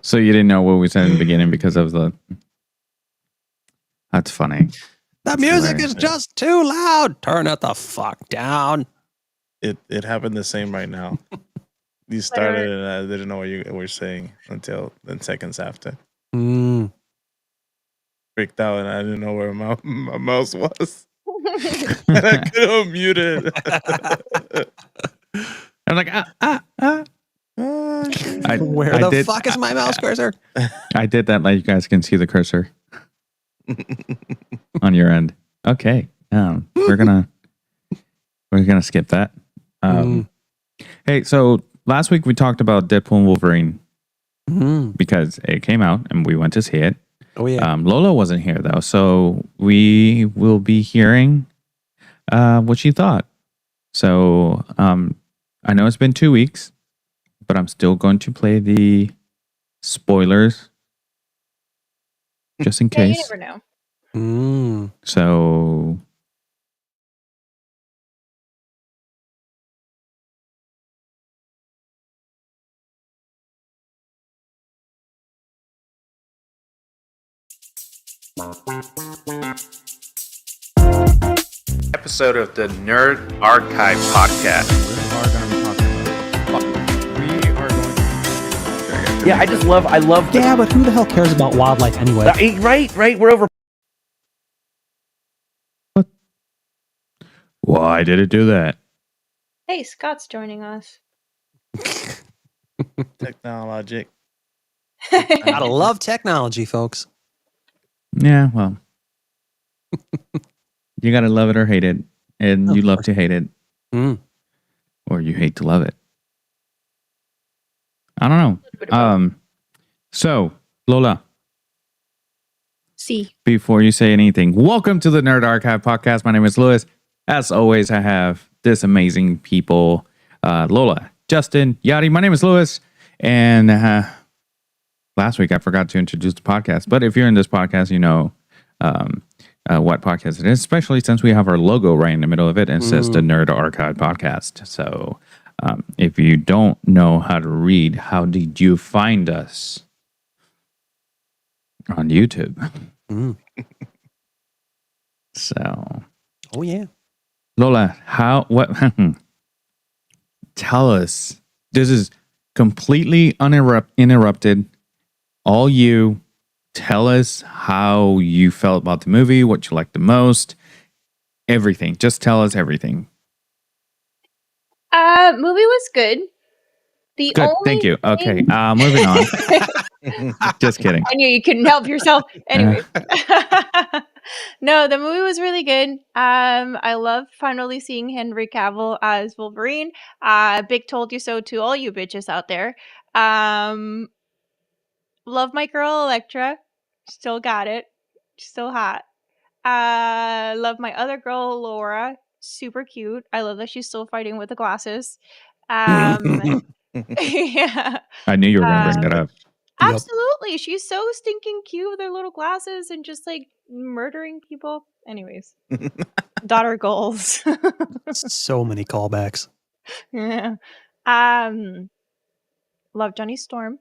So you didn't know what we said in the beginning because of the... That's funny. The music is just too loud. Turn it the fuck down. It happened the same right now. You started and I didn't know what you were saying until then seconds after. Freaked out and I didn't know where my mouse was. And I couldn't mute it. I'm like, Where the fuck is my mouse cursor? I did that like you guys can see the cursor on your end. Okay. We're gonna skip that. Hey, so last week we talked about Deadpool and Wolverine because it came out and we went to see it. Oh yeah. Lola wasn't here though, so we will be hearing what she thought. So I know it's been 2 weeks, but I'm still going to play the spoilers just in case. You never know. So Episode of the Nerd Archive Podcast. Yeah, I love. Yeah, but who the hell cares about wildlife anyway? Right. We're over. why did it do that? Hey, Scott's joining us. Technologic. Gotta love technology, folks. Yeah, well, you gotta love it or hate it, and you love to hate it, or you hate to love it. I don't know. So Lola, See. before you say anything, welcome to the Nerd Archive Podcast. My name is Lewis. As always, I have this amazing people, Lola, Justin, Yadi. My name is Lewis, and last week I forgot to introduce the podcast. But if you're in this podcast, you know what podcast it is, especially since we have our logo right in the middle of it and it says the Nerd Archive Podcast. So if you don't know how to read, how did you find us? On YouTube. So. Oh yeah. Lola, what? Tell us. This is completely uninterrupted. All you. Tell us how you felt about the movie, what you liked the most, everything. Just tell us everything. Movie was good. Good, thank you. Okay, moving on. Just kidding. I knew you couldn't help yourself. Anyway. No, the movie was really good. I love finally seeing Henry Cavill as Wolverine. Big told you so to all you bitches out there. Love my girl Elektra. Still got it. Still hot. Love my other girl Laura. Super cute. I love that she's still fighting with the glasses. Yeah. I knew you were going to bring that up. Absolutely. She's so stinking cute with her little glasses and just like murdering people. Anyways. Daughter goals. So many callbacks. Yeah. Love Johnny Storm.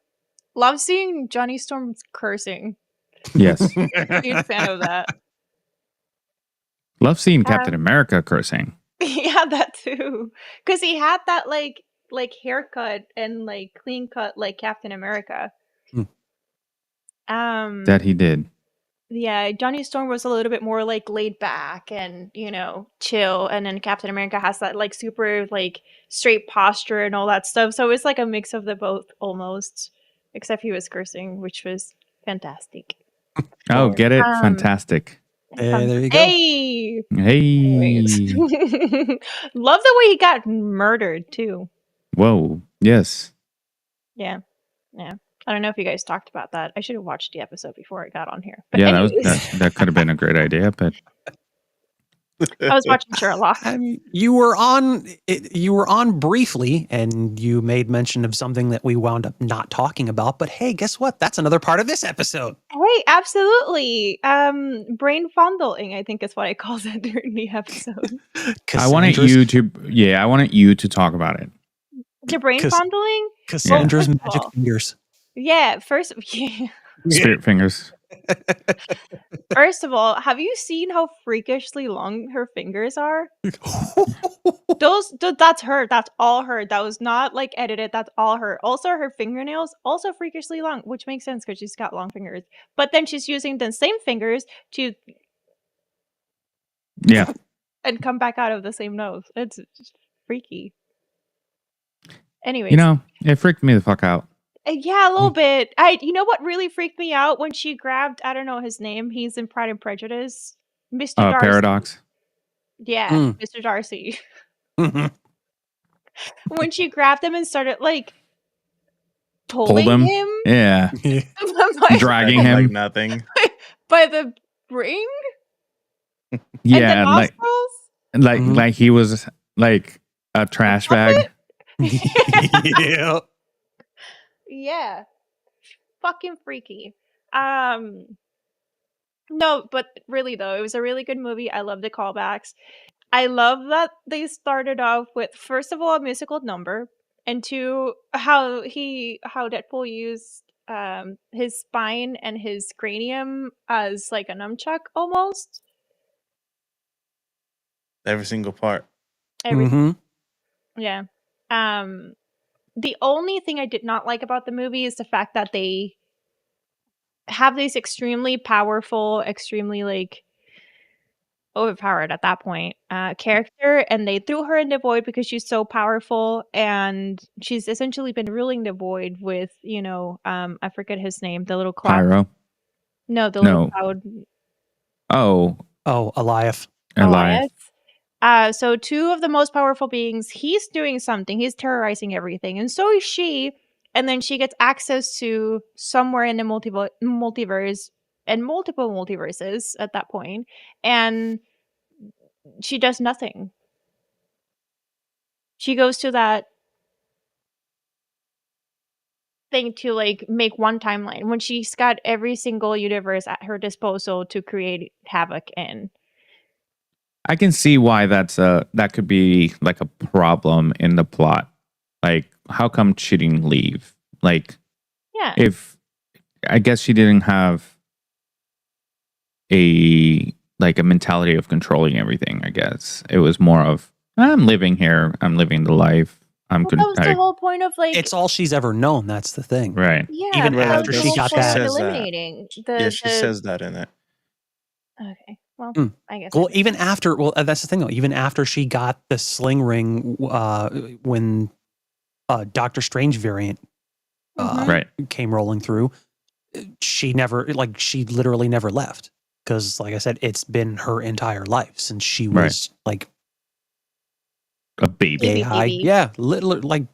Love seeing Johnny Storm's cursing. Yes. Huge fan of that. Love seeing Captain America cursing. Yeah, that too. Because he had that like haircut and like clean cut like Captain America. That he did. Yeah, Johnny Storm was a little bit more like laid back and, chill. And then Captain America has that like super like straight posture and all that stuff. So it's like a mix of the both almost. Except he was cursing, which was fantastic. Oh, get it? Fantastic. Hey, there you go. Hey! Hey! Love the way he got murdered, too. Whoa. Yes. Yeah. I don't know if you guys talked about that. I should have watched the episode before I got on here. But Yeah, that could have been a great idea, but I was watching Sherlock. You were on briefly, and you made mention of something that we wound up not talking about. But hey, guess what? That's another part of this episode. Hey, absolutely. Brain fondling, I think is what I called it during the episode. I wanted you to talk about it. The brain fondling? Cassandra's magic fingers. Yeah, Spirit fingers. first of all, have you seen how freakishly long her fingers are? That's her. That's all her. That was not like edited. That's all her. Also, her fingernails also freakishly long, which makes sense because she's got long fingers. But then she's using the same fingers to Yeah. and come back out of the same nose. It's just freaky. Anyways, You know, it freaked me the fuck out. yeah, a little bit. You know what really freaked me out when she grabbed, I don't know his name. He's in Pride and Prejudice. Mr. Darcy. Paradox. Yeah, Mm. Mr. Darcy. Mhm. When she grabbed him and started like Pulled pulling him. him Yeah. by, Dragging Like him. nothing. by the ring and the Yeah. nostrils. Mhm. Like he was like a trash bag. Yeah. Yeah. Fucking freaky. No, but really though, it was a really good movie. I love the callbacks. I love that they started off with, first of all, a musical number, and two, how Deadpool used his spine and his cranium as like a nunchuck almost. Every single part. Everything. Mhm. Yeah. The only thing I did not like about the movie is the fact that they have these extremely powerful, extremely like overpowered at that point character, and they threw her in the void because she's so powerful, and she's essentially been ruling the void with, I forget his name, the little cloud. Pyro. No, the little No. cloud. Oh, Oh, Elias. Elias. So two of the most powerful beings, he's doing something, he's terrorizing everything, and so is she. And then she gets access to somewhere in the multiverse and multiple multiverses at that point, and she does nothing. She goes to that thing to like make one timeline when she's got every single universe at her disposal to create havoc in. I can see why that could be like a problem in the plot. Like, how come she didn't leave? Like, Yeah. if I guess she didn't have a mentality of controlling everything. I guess it was more of, I'm living here, I'm living the life. Well, that was the whole point of like, It's all she's ever known. That's the thing. right. yeah, even that was after the she whole got point of that- Says that. eliminating Yeah, she says that in it. Okay, well, Mm. I guess. Well, even after, that's the thing though. Even after she got the sling ring, when Doctor Strange variant Mhm. Right. came rolling through, she literally never left. Because, like I said, it's been her entire life since she Right. was like A baby. Baby, yay high. baby. Yeah, literally,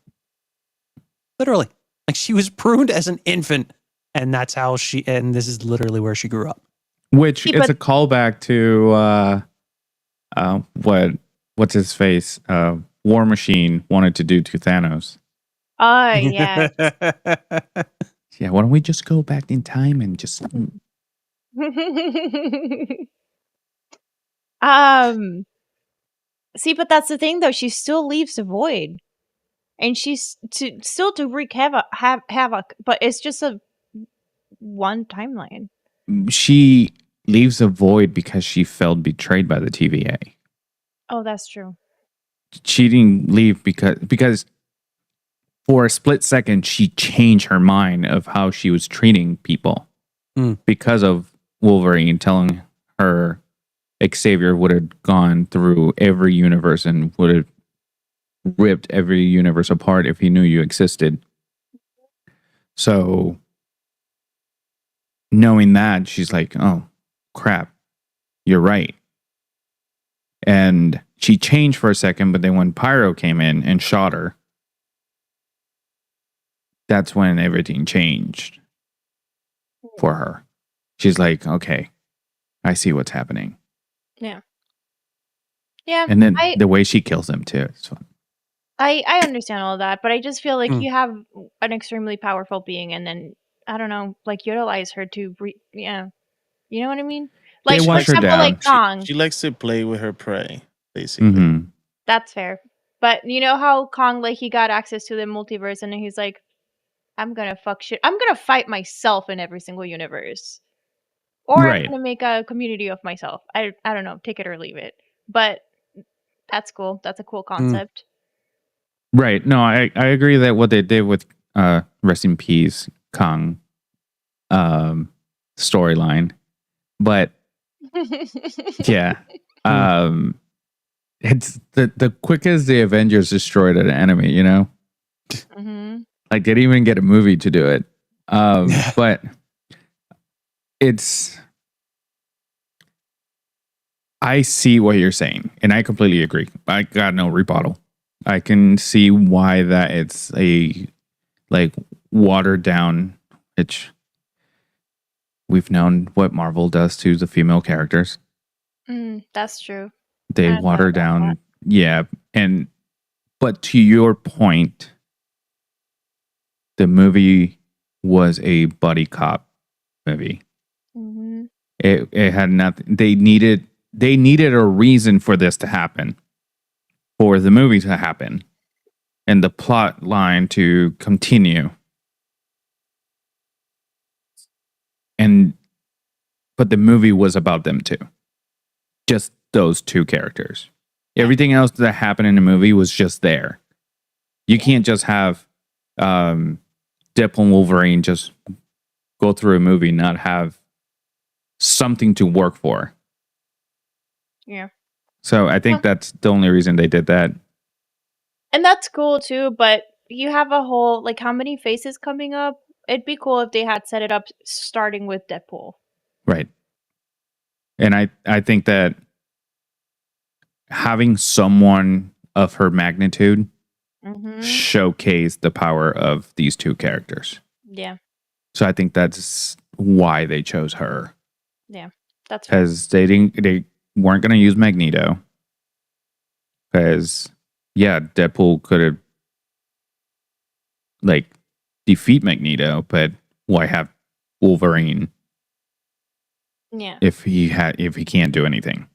like she was pruned as an infant, and that's how and this is literally where she grew up. Which See, is but- a callback to what's his face? War Machine wanted to do to Thanos. Oh yeah. Yeah, why don't we just go back in time and just See, but that's the thing though. She still leaves the void, and she's still to wreak havoc. But it's just a one timeline. she leaves a void because she felt betrayed by the TVA. Oh, that's true. She didn't leave because for a split second she changed her mind of how she was treating people because of Wolverine telling her Xavier would have gone through every universe and would have ripped every universe apart if he knew you existed. So knowing that, she's like, oh crap, you're right. And she changed for a second, but then when Pyro came in and shot her, that's when everything changed for her. She's like, okay, I see what's happening. Yeah. And then the way she kills him too. It's fun. I understand all of that, but I just feel like Mm. you have an extremely powerful being, and then I don't know, like utilize her to yeah, you know what I mean? Like They for wash her example, down. like Kong. She likes to play with her prey, basically. Mhm. That's fair. But you know how Kong, like, he got access to the multiverse and he's like, I'm gonna fuck shit. I'm gonna fight myself in every single universe, or I'm Right. gonna make a community of myself. I don't know, take it or leave it. But that's cool. That's a cool concept. Right. No, I agree that what they did with Rest in Peace Kong storyline, but yeah, it's the quickest the Avengers destroyed an enemy. You know, hmm like they didn't even get a movie to do it. But it's. I see what you're saying, and I completely agree. I got no rebuttal. I can see why that it's a like watered down, which we've known what Marvel does to the female characters. That's true. They I thought water about down, yeah. But to your point, the movie was a buddy cop movie. hmm It had nothing. They needed a reason for this to happen, for the movie to happen, and the plot line to continue. But the movie was about them too. Just those two characters. Everything else that happened in the movie was just there. You can't just have Deadpool and Wolverine just go through a movie, not have something to work for. Yeah. So I think that's the only reason they did that. And that's cool too, but you have a whole, like, how many faces coming up? It'd be cool if they had set it up starting with Deadpool. Right. And I think that having someone of her magnitude showcase the power of these two characters. Yeah. So I think that's why they chose her. Yeah. That's Because they weren't going to use Magneto. Because Deadpool could have like defeat Magneto, but why have Wolverine if he can't do anything?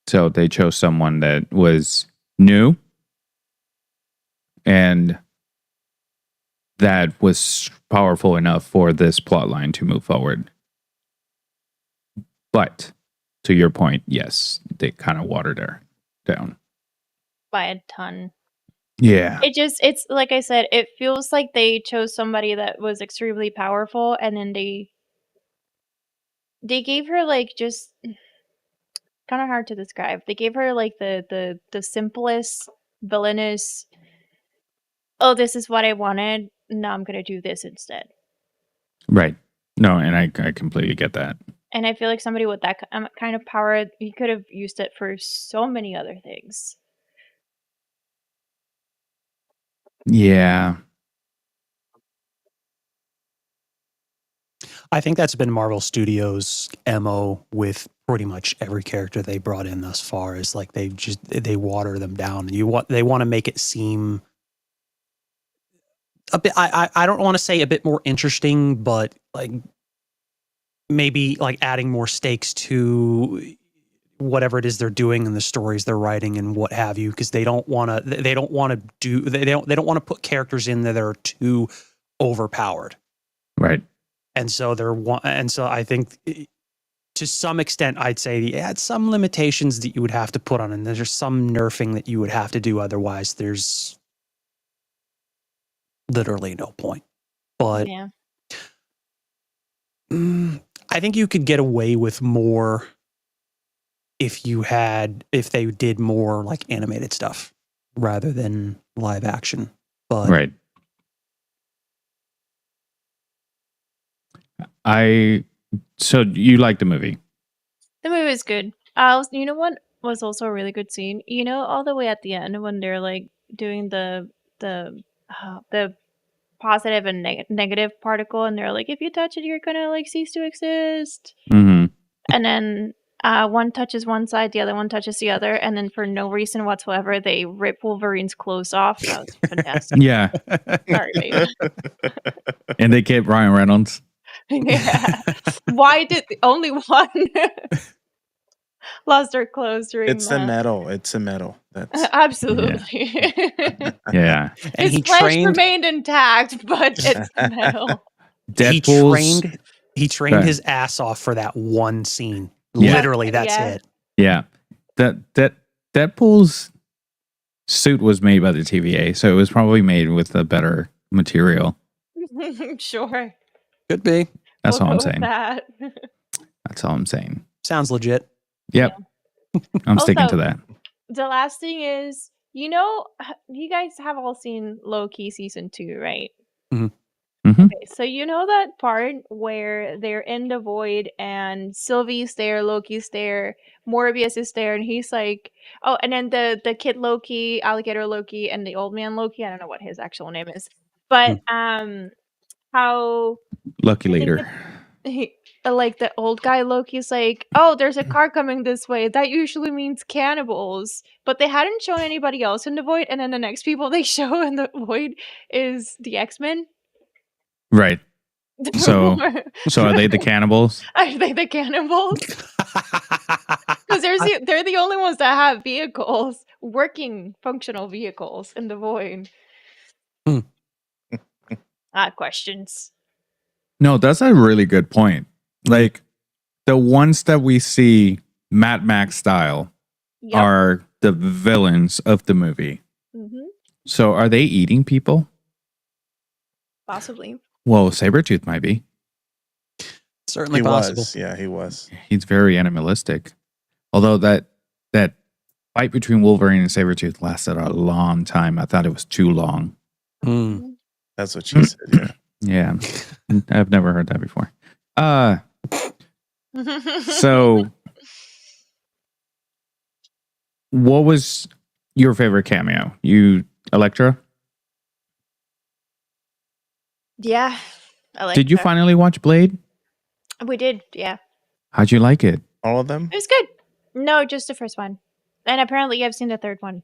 So they chose someone that was new and that was powerful enough for this plot line to move forward. But to your point, yes, they kind of watered her down by a ton. Yeah. It's like I said, it feels like they chose somebody that was extremely powerful, and then they gave her like just kind of hard to describe. They gave her like the simplest villainous. Oh, this is what I wanted. Now I'm gonna do this instead. Right. No, and I completely get that. And I feel like somebody with that kind of power, you could have used it for so many other things. Yeah. I think that's been Marvel Studios' MO with pretty much every character they brought in thus far. Is like they water them down. They want to make it seem a bit. I don't want to say a bit more interesting, but like maybe like adding more stakes to whatever it is they're doing and the stories they're writing and what have you, because they don't want to put characters in there that are too overpowered. Right. And so I think to some extent I'd say they had some limitations that you would have to put on, and there's some nerfing that you would have to do, otherwise there's literally no point. But yeah. I think you could get away with more if they did more like animated stuff rather than live action. But right. So you like the movie? The movie was good. You know what was also a really good scene? You know, all the way at the end when they're like doing the positive and negative particle, and they're like, if you touch it, you're gonna like cease to exist. Mm-hmm. And then one touches one side, the other one touches the other, and then for no reason whatsoever, they rip Wolverine's clothes off. That was fantastic. Yeah. Sorry, babe. And they kept Ryan Reynolds. Yeah. Why did only one? lost her clothes during It's the that. metal. It's the metal. That's Absolutely. Yeah. And His he flesh trained. remained intact, but it's metal. Deadpool's. He trained ahead. his ass off for that one scene. Yeah. Literally, that's Yeah. it. Yeah. That Deadpool's suit was made by the TVA, so it was probably made with a better material. Sure. Could be. That's We'll all I'm go with saying. that. That's all I'm saying. Sounds legit. Yep. I'm sticking to Also, that. The last thing is, you guys have all seen Loki season 2, right? hmm Okay, so you know that part where they're in the void and Sylvie's there, Loki's there, Morbius is there, and he's like, oh, and then the kid Loki, alligator Loki, and the old man Loki. I don't know what his actual name is, but how Lucky I think leader. like the old guy Loki's like, oh, there's a car coming this way. That usually means cannibals, but they hadn't shown anybody else in the void, and then the next people they show in the void is the X-Men. Right. So are they the cannibals? Are they the cannibals? Because they're the only ones that have vehicles, working functional vehicles in the void. Hmm. Questions. No, that's a really good point. Like the ones that we see Mad Max style Yep. are the villains of the movie. Mm-hmm. So are they eating people? Possibly. Well, Sabretooth might be. Certainly he possible. was. Yeah, he was. He's very animalistic. Although that fight between Wolverine and Sabretooth lasted a long time. I thought it was too long. Hmm. That's what she said. Yeah. Yeah. I've never heard that before. So what was your favorite cameo? Elektra? Yeah, I like. Did you finally watch Blade? We did. Yeah, How'd you like it? All of them? it was good. No, just the first one, and apparently I've seen the third one.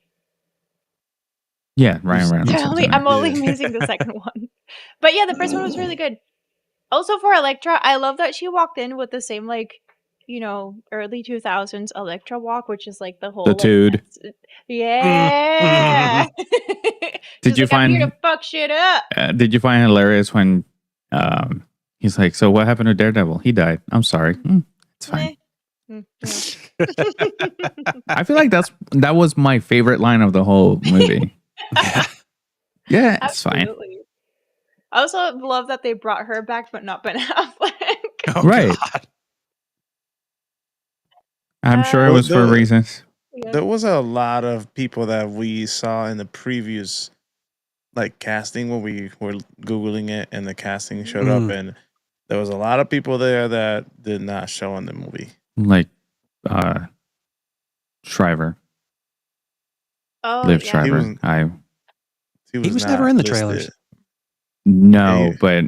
Yeah, Ryan Reynolds. I'm only Yeah. missing the second one, but yeah, the first one was really good. Also for Elektra, I love that she walked in with the same early 2000s Elektra walk, which is like the whole The Tude. Yeah. Did you I'm here find to fuck shit up? Did you find it hilarious when he's like, so what happened to Daredevil? He died. I'm sorry. It's fine. Yeah. I feel like that was my favorite line of the whole movie. Yeah, it's fine. Absolutely. I also love that they brought her back, but not Ben Affleck. Oh, Right. God. I'm sure it Well, was for reasons. Yeah. There was a lot of people that we saw in the previews, like casting when we were Googling it and the casting showed up, and there was a lot of people there that did not show in the movie. Like Shriver. Oh, Liv yeah. Shriver. He He was not never in the listed. trailers. No, Hey. but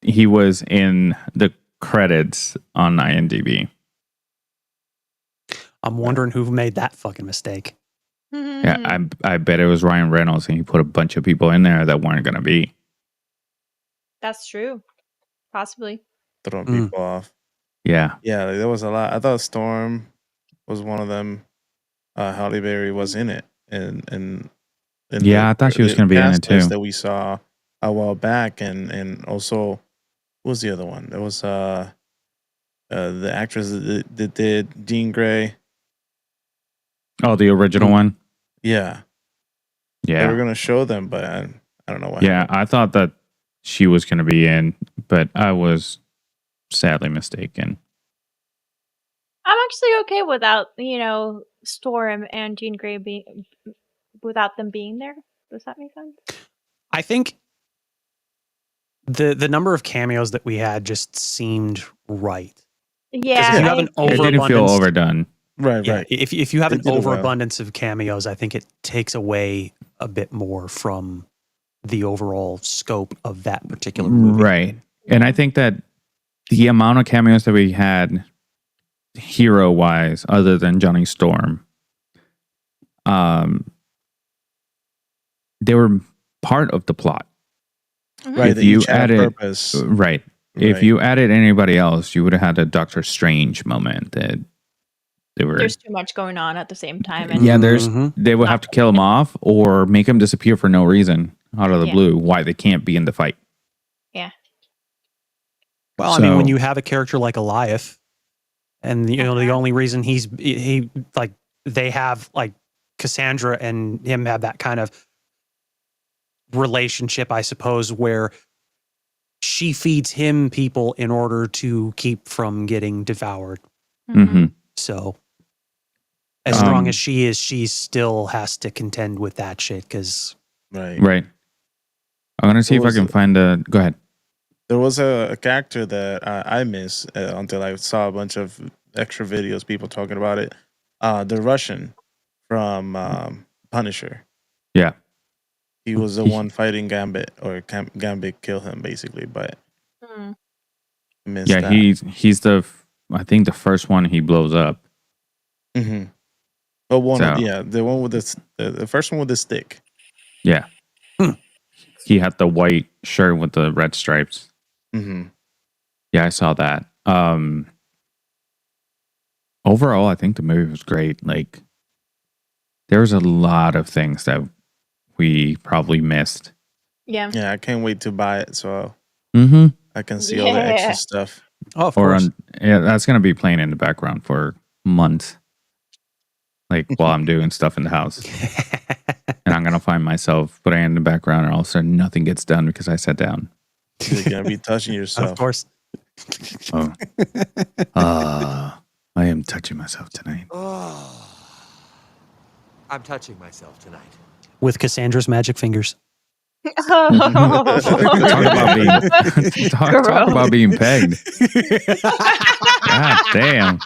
he was in the credits on IMDb. I'm wondering who made that fucking mistake. Yeah, I bet it was Ryan Reynolds, and he put a bunch of people in there that weren't going to be. That's true. Possibly. Throwing people off. Yeah. Yeah, like, there was a lot. I thought Storm was one of them. Halle Berry was in it, and Yeah, I thought she was the gonna be in it cast list too. that we saw a while back, and also what was the other one? There was the actress that did Jean Grey. Oh, the original one. Yeah, they were Yeah. gonna show them, but I don't know why. Yeah, I thought that she was going to be in, but I was sadly mistaken. I'm actually okay without, Storm and Jean Grey without them being there. Does that make sense? I think the number of cameos that we had just seemed right. Yeah. If you I have an agree. It didn't feel overabundance, overdone. Right, yeah, right. if you have They an did it well. overabundance of cameos, I think it takes away a bit more from the overall scope of that particular movie. Right. And I think that the amount of cameos that we had hero wise, other than Johnny Storm, they were part of the plot. Right, If they you each had added- purpose. Right. If Right. you added anybody else, you would have had a Doctor Strange moment that they were. There's too much going on at the same time. And Yeah, they would Not have to kill him off or make him disappear for no reason out of the Yeah. blue. Why they can't be in the fight? Well, I mean, when So- you have a character like Elias, and the only reason he like they have like Cassandra and him have that kind of relationship, I suppose, where she feeds him people in order to keep from getting devoured. Mm-hmm. So as strong Um, as she is, she still has to contend with that shit because Right. I'm gonna see if I was can it? find a. Go ahead. There was a character that I missed until I saw a bunch of extra videos, people talking about it. The Russian from Punisher. Yeah. He was the one fighting Gambit, or Gambit killed him basically, but Mhm. missed Yeah, that. he's the. I think the first one he blows up. Mm-hmm. But one, So- the one with the first one with the stick. Yeah. He had the white shirt with the red stripes. Mm-hmm. Yeah, I saw that. Overall, I think the movie was great. Like, there's a lot of things that we probably missed. Yeah. Yeah, I can't wait to buy it so Mm-hmm. I can see all the Yeah. extra stuff. oh, of Or course. yeah, that's gonna be playing in the background for months. Like while I'm doing stuff in the house, and I'm gonna find myself putting it in the background, and all of a sudden nothing gets done because I sat down. You're gonna be touching yourself. Of course. Oh, I am touching myself tonight. Oh, I'm touching myself tonight. With Cassandra's magic fingers. Talk about being talk about being pegged. God damn.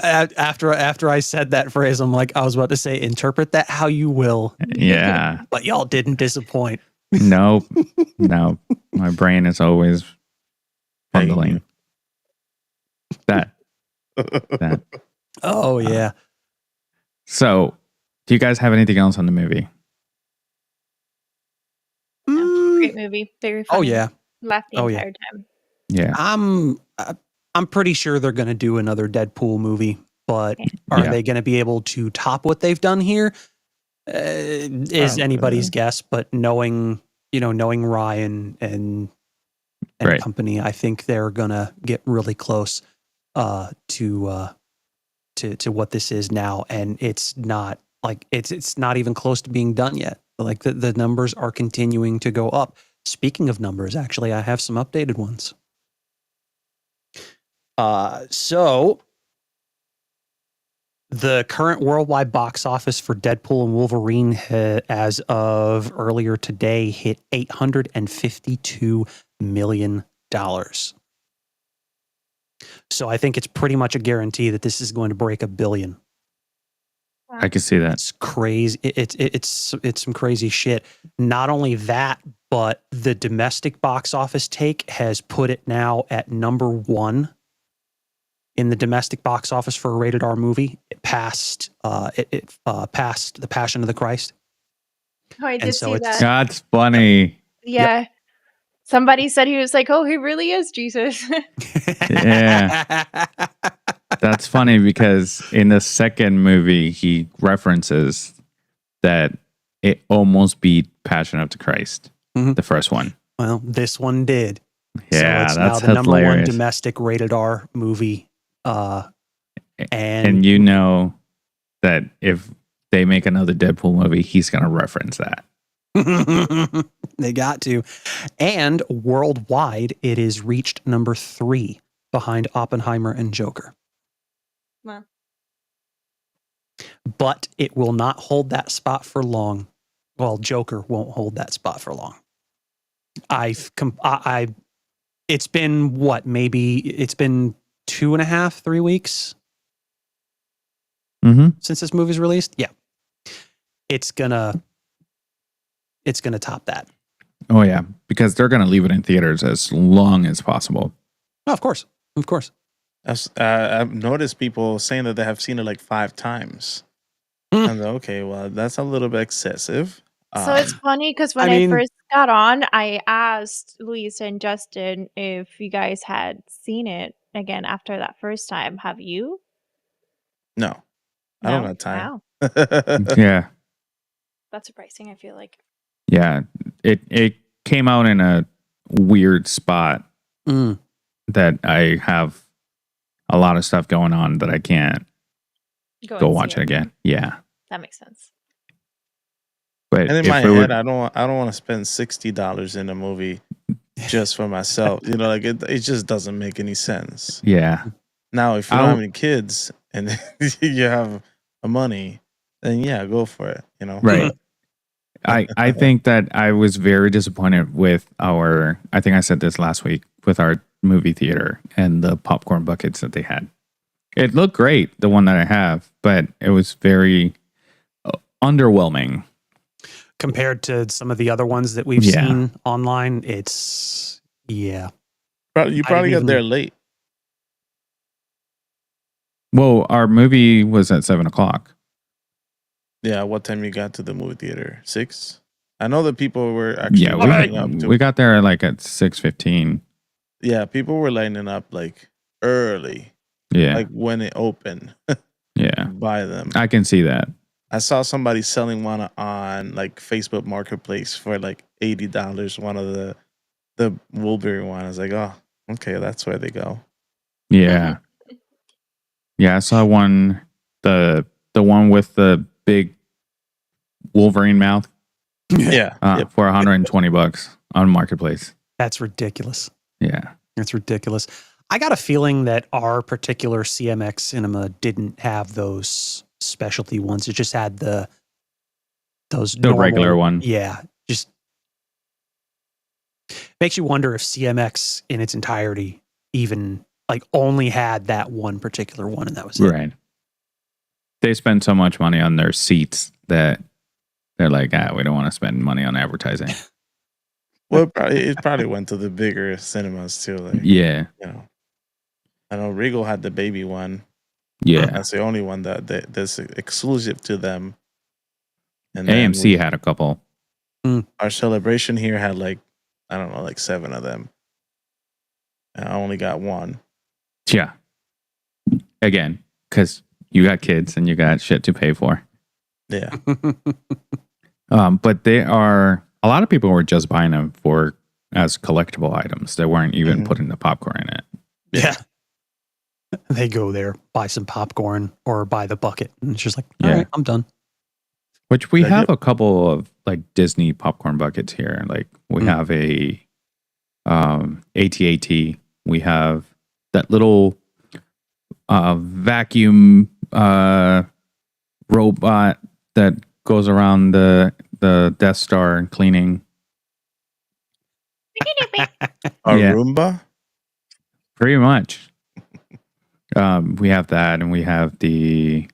After I said that phrase, I'm like, I was about to say, interpret that how you will, Yeah. but y'all didn't disappoint. Nope. No. My brain is always Pegging bungling. That. Oh yeah. So, do you guys have anything else on the movie? Great movie. Very funny. Oh yeah. Laughed the Oh, yeah. entire time. Yeah. I'm pretty sure they're going to do another Deadpool movie, but are Yeah. they going to be able to top what they've done here? Is anybody's guess, but knowing Ryan and Right. company, I think they're going to get really close to what this is now, and it's not like it's not even close to being done yet. Like the numbers are continuing to go up. Speaking of numbers, actually, I have some updated ones. So the current worldwide box office for Deadpool and Wolverine as of earlier today hit $852 million. So I think it's pretty much a guarantee that this is going to break $1 billion. I can see that. It's crazy. It's some crazy shit. Not only that, but the domestic box office take has put it now at number 1 in the domestic box office for a rated R movie. It passed passed The Passion of the Christ. Oh, I And did so see it's- that. That's funny. Yeah. Somebody said he was like, oh, he really is Jesus. Yeah. That's funny because in the second movie, he references that it almost beat Passion of the Christ, Mhm. the first one. Well, this one did. Yeah, so it's that's now the number 1 hilarious. domestic rated R movie. And And you know that if they make another Deadpool movie, he's going to reference that. they got to. And worldwide, it is reached number 3 behind Oppenheimer and Joker. Wow. But it will not hold that spot for long. Well, Joker won't hold that spot for long. It's been what? Maybe it's been 2.5, 3 weeks Mm-hmm. since this movie's released. Yeah, it's gonna top that. Oh, yeah, because they're going to leave it in theaters as long as possible. Oh, of course. I've noticed people saying that they have seen it like 5 times. Mm. And okay, well, that's a little bit excessive. So it's funny because when I I mean- first got on, I asked Luis and Justin if you guys had seen it, again after that first time. Have you? No, I don't No? have time. Wow. Yeah. That's surprising, I feel like. Yeah. It came out in a weird spot Mm. that I have a lot of stuff going on that I can't go and watch see it again. Yeah. That makes sense. But And in if my it head, would, I don't want to spend $60 in a movie just for myself. You know, like it just doesn't make any sense. yeah. Now, if you I'll- don't have any kids and you have money, then yeah, go for it. You know, Right. I think that I was very disappointed with I think I said this last week, with our movie theater and the popcorn buckets that they had. It looked great, the one that I have, but it was very underwhelming. Compared to some of the other ones that we've Yeah. seen online, it's yeah. You probably got there late. Well, our movie was at 7:00. Yeah, what time you got to the movie theater? 6? I know that people were actually Yeah, lining up to. we got there like at 6:15. Yeah, people were lining up like early, Yeah. like when it opened. Yeah. Buy them. I can see that. I saw somebody selling one on like Facebook Marketplace for like $80. One of the Wolverine one. I was like, oh, okay, that's where they go. Yeah. Yeah, I saw one, the one with the big Wolverine mouth Yeah, for $120 on Marketplace. That's ridiculous. Yeah. That's ridiculous. I got a feeling that our particular CMX cinema didn't have those specialty ones. It just had those The regular one. Yeah, just makes you wonder if CMX in its entirety even like only had that one particular one, and that was it. Right. They spend so much money on their seats that they're like, we don't want to spend money on advertising. Well, it probably went to the bigger cinemas too. Like, Yeah. you know, I know Regal had the baby one. Yeah. That's the only one that's exclusive to them. And then AMC had a couple. our celebration here had like, I don't know, like 7 of them. And I only got one. Yeah. Again, because you got kids and you got shit to pay for. Yeah. But they are, a lot of people were just buying them as collectible items. They weren't even putting the popcorn in it. Yeah. They go there, buy some popcorn or buy the bucket. And it's just like, all Yeah. right, I'm done. Which we Yeah, have yep. a couple of like Disney popcorn buckets here. Like we have a AT-AT. We have that little vacuum robot that goes around the Death Star cleaning. A Yeah. Roomba? Pretty much. We have that, and we have the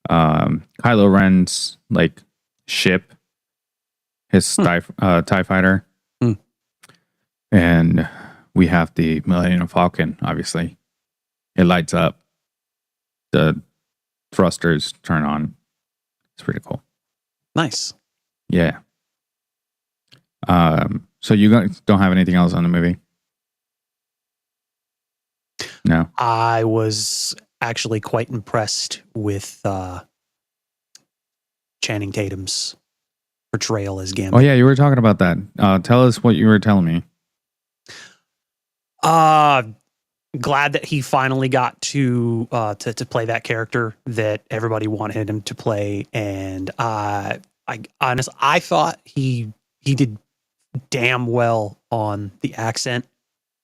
Kylo Ren's like ship, his TIE fighter, and we have the Millennium Falcon. Obviously, it lights up. The thrusters turn on. It's pretty cool. Nice. Yeah. So you guys don't have anything else on the movie? No. I was actually quite impressed with Channing Tatum's portrayal as Gambit. Oh yeah, you were talking about that. Tell us what you were telling me. Glad that he finally got to play that character that everybody wanted him to play, and I thought he did damn well on the accent,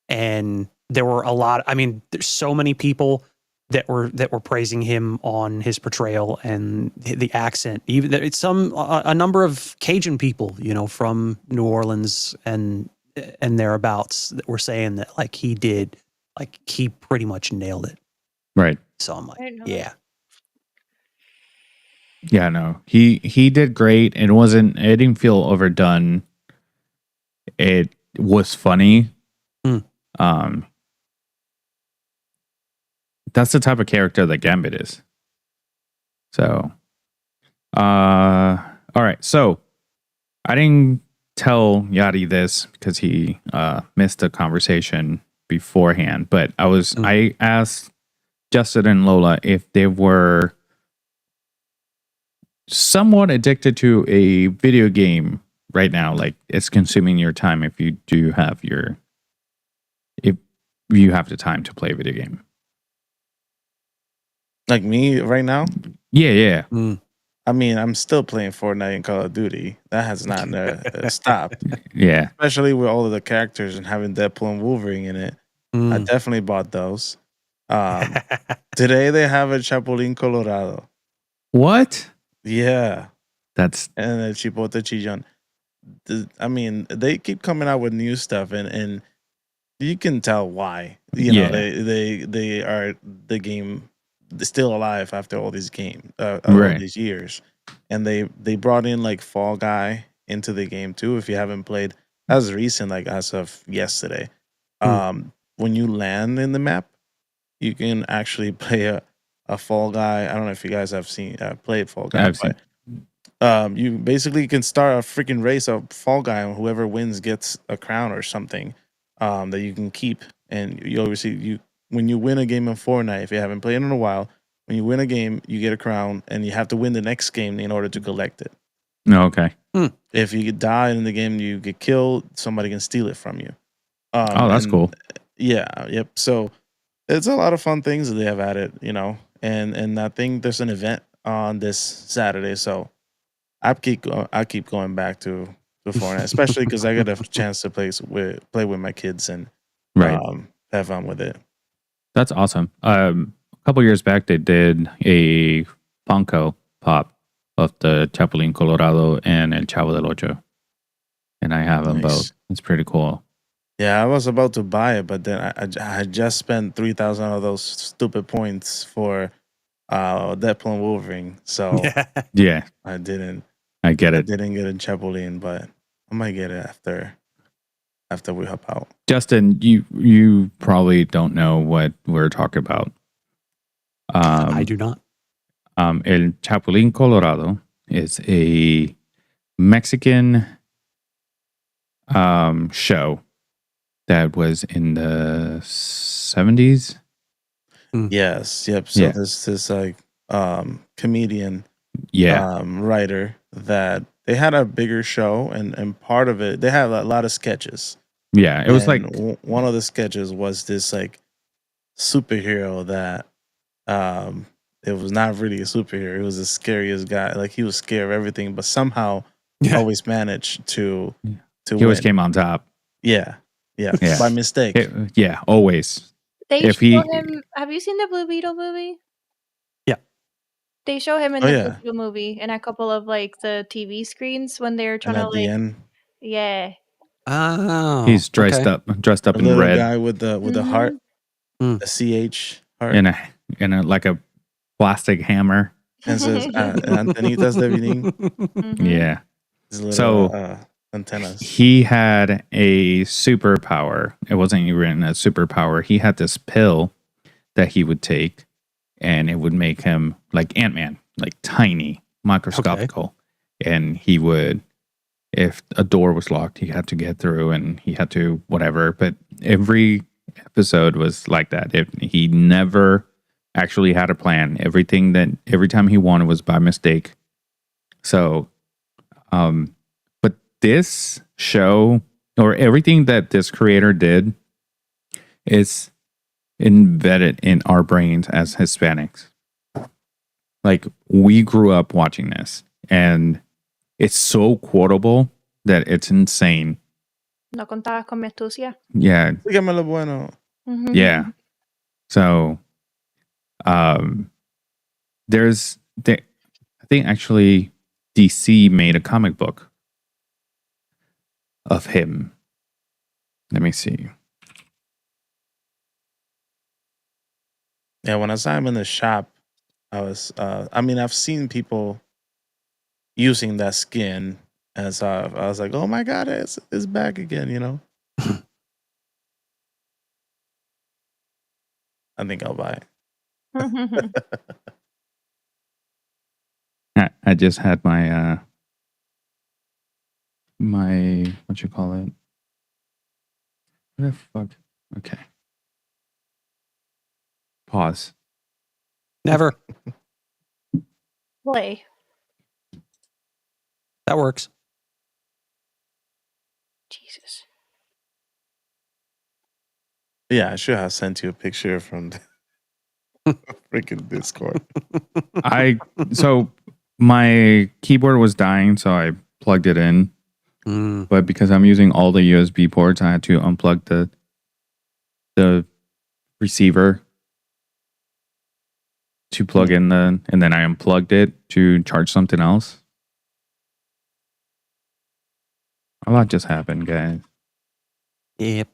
and there were a lot. I mean, there's so many people that were praising him on his portrayal and the accent. Even it's a number of Cajun people, from New Orleans and thereabouts, that were saying that like he pretty much nailed it. Right. So I'm like, I didn't know yeah. Yeah, no. He did great. It didn't feel overdone. It was funny. That's the type of character that Gambit is. So, all right. So, I didn't tell Yadi this because he missed the conversation beforehand, but I asked Justin and Lola if they were somewhat addicted to a video game right now, like it's consuming your time if you have the time to play a video game. Like me right now? Yeah. I mean, I'm still playing Fortnite and Call of Duty. That has not stopped. Yeah. Especially with all of the characters and having Deadpool and Wolverine in it. I definitely bought those. Today they have a Chapulín Colorado. What? Yeah. That's And a Chipotle Chillon. I mean, they keep coming out with new stuff, and you can tell why. You know, they are the game still alive after all these all these years, and they brought in like Fall Guy into the game too. If you haven't played, as recent, like as of yesterday, when you land in the map, you can actually play a Fall Guy. I don't know if you guys have played Fall Guy. I've seen. You basically can start a freaking race of Fall Guy, and whoever wins gets a crown or something that you can keep. And you obviously when you win a game of Fortnite, if you haven't played in a while, when you win a game, you get a crown, and you have to win the next game in order to collect it. No, okay. If you die in the game, you get killed, somebody can steal it from you. Oh, that's cool. Yeah, yep. So it's a lot of fun things that they have added, you know. And I think there's an event on this Saturday, so I keep going back to Fortnite, especially because I get a chance to play with my kids and have fun with it. That's awesome. A couple years back, they did a Funko Pop of the Chapulín Colorado and El Chavo del Ocho, and I have them both. It's pretty cool. Yeah, I was about to buy it, but then I just spent 3,000 of those stupid points for Deadpool and Wolverine, so yeah, I didn't. I get it. I didn't get a Chapulín, but I might get it after we hop out. Justin, you probably don't know what we're talking about. I do not. El Chapulín Colorado is a Mexican show that was in the 70s. Yes, yep. So this like comedian writer that they had a bigger show, and part of it they had a lot of sketches. Yeah, it was like one of the sketches was this like superhero that it was not really a superhero. It was the scariest guy. Like he was scared of everything, but somehow always managed to he always came on top. Yeah. By mistake. Always. They show him. Have you seen the Blue Beetle movie? Yeah. They show him in the Blue Beetle movie in a couple of like the TV screens when they're trying to like. End. Yeah. Oh. He's dressed up in red. Guy with the heart, the CH heart, in a like a plastic hammer. And says Antenitas de Vinín. Yeah. Little, antennas. He had a superpower. It wasn't even a superpower. He had this pill that he would take, and it would make him like Ant-Man, like tiny, microscopical. And he would, if a door was locked, he had to get through, and he had to whatever. But every episode was like that. He never actually had a plan. Every time he wanted was by mistake. So, but this show, or everything that this creator did, is embedded in our brains as Hispanics. Like, we grew up watching this, and it's so quotable that it's insane. No contabas con mi astucia. Yeah. Dígame lo bueno. Yeah. So, I think actually DC made a comic book of him. Let me see. Yeah, when I saw him in the shop, I was, I've seen people using that skin, and so I was like, oh my God, it's back again, you know? I think I'll buy it. I just had my what you call it? What the fuck? Okay, Pause. Never. Play. That works. Jesus. Yeah, I should have sent you a picture from the freaking Discord. So my keyboard was dying, so I plugged it in. Mm. But because I'm using all the USB ports, I had to unplug the receiver to plug in and then I unplugged it to charge something else. A lot just happened, guys. Yep.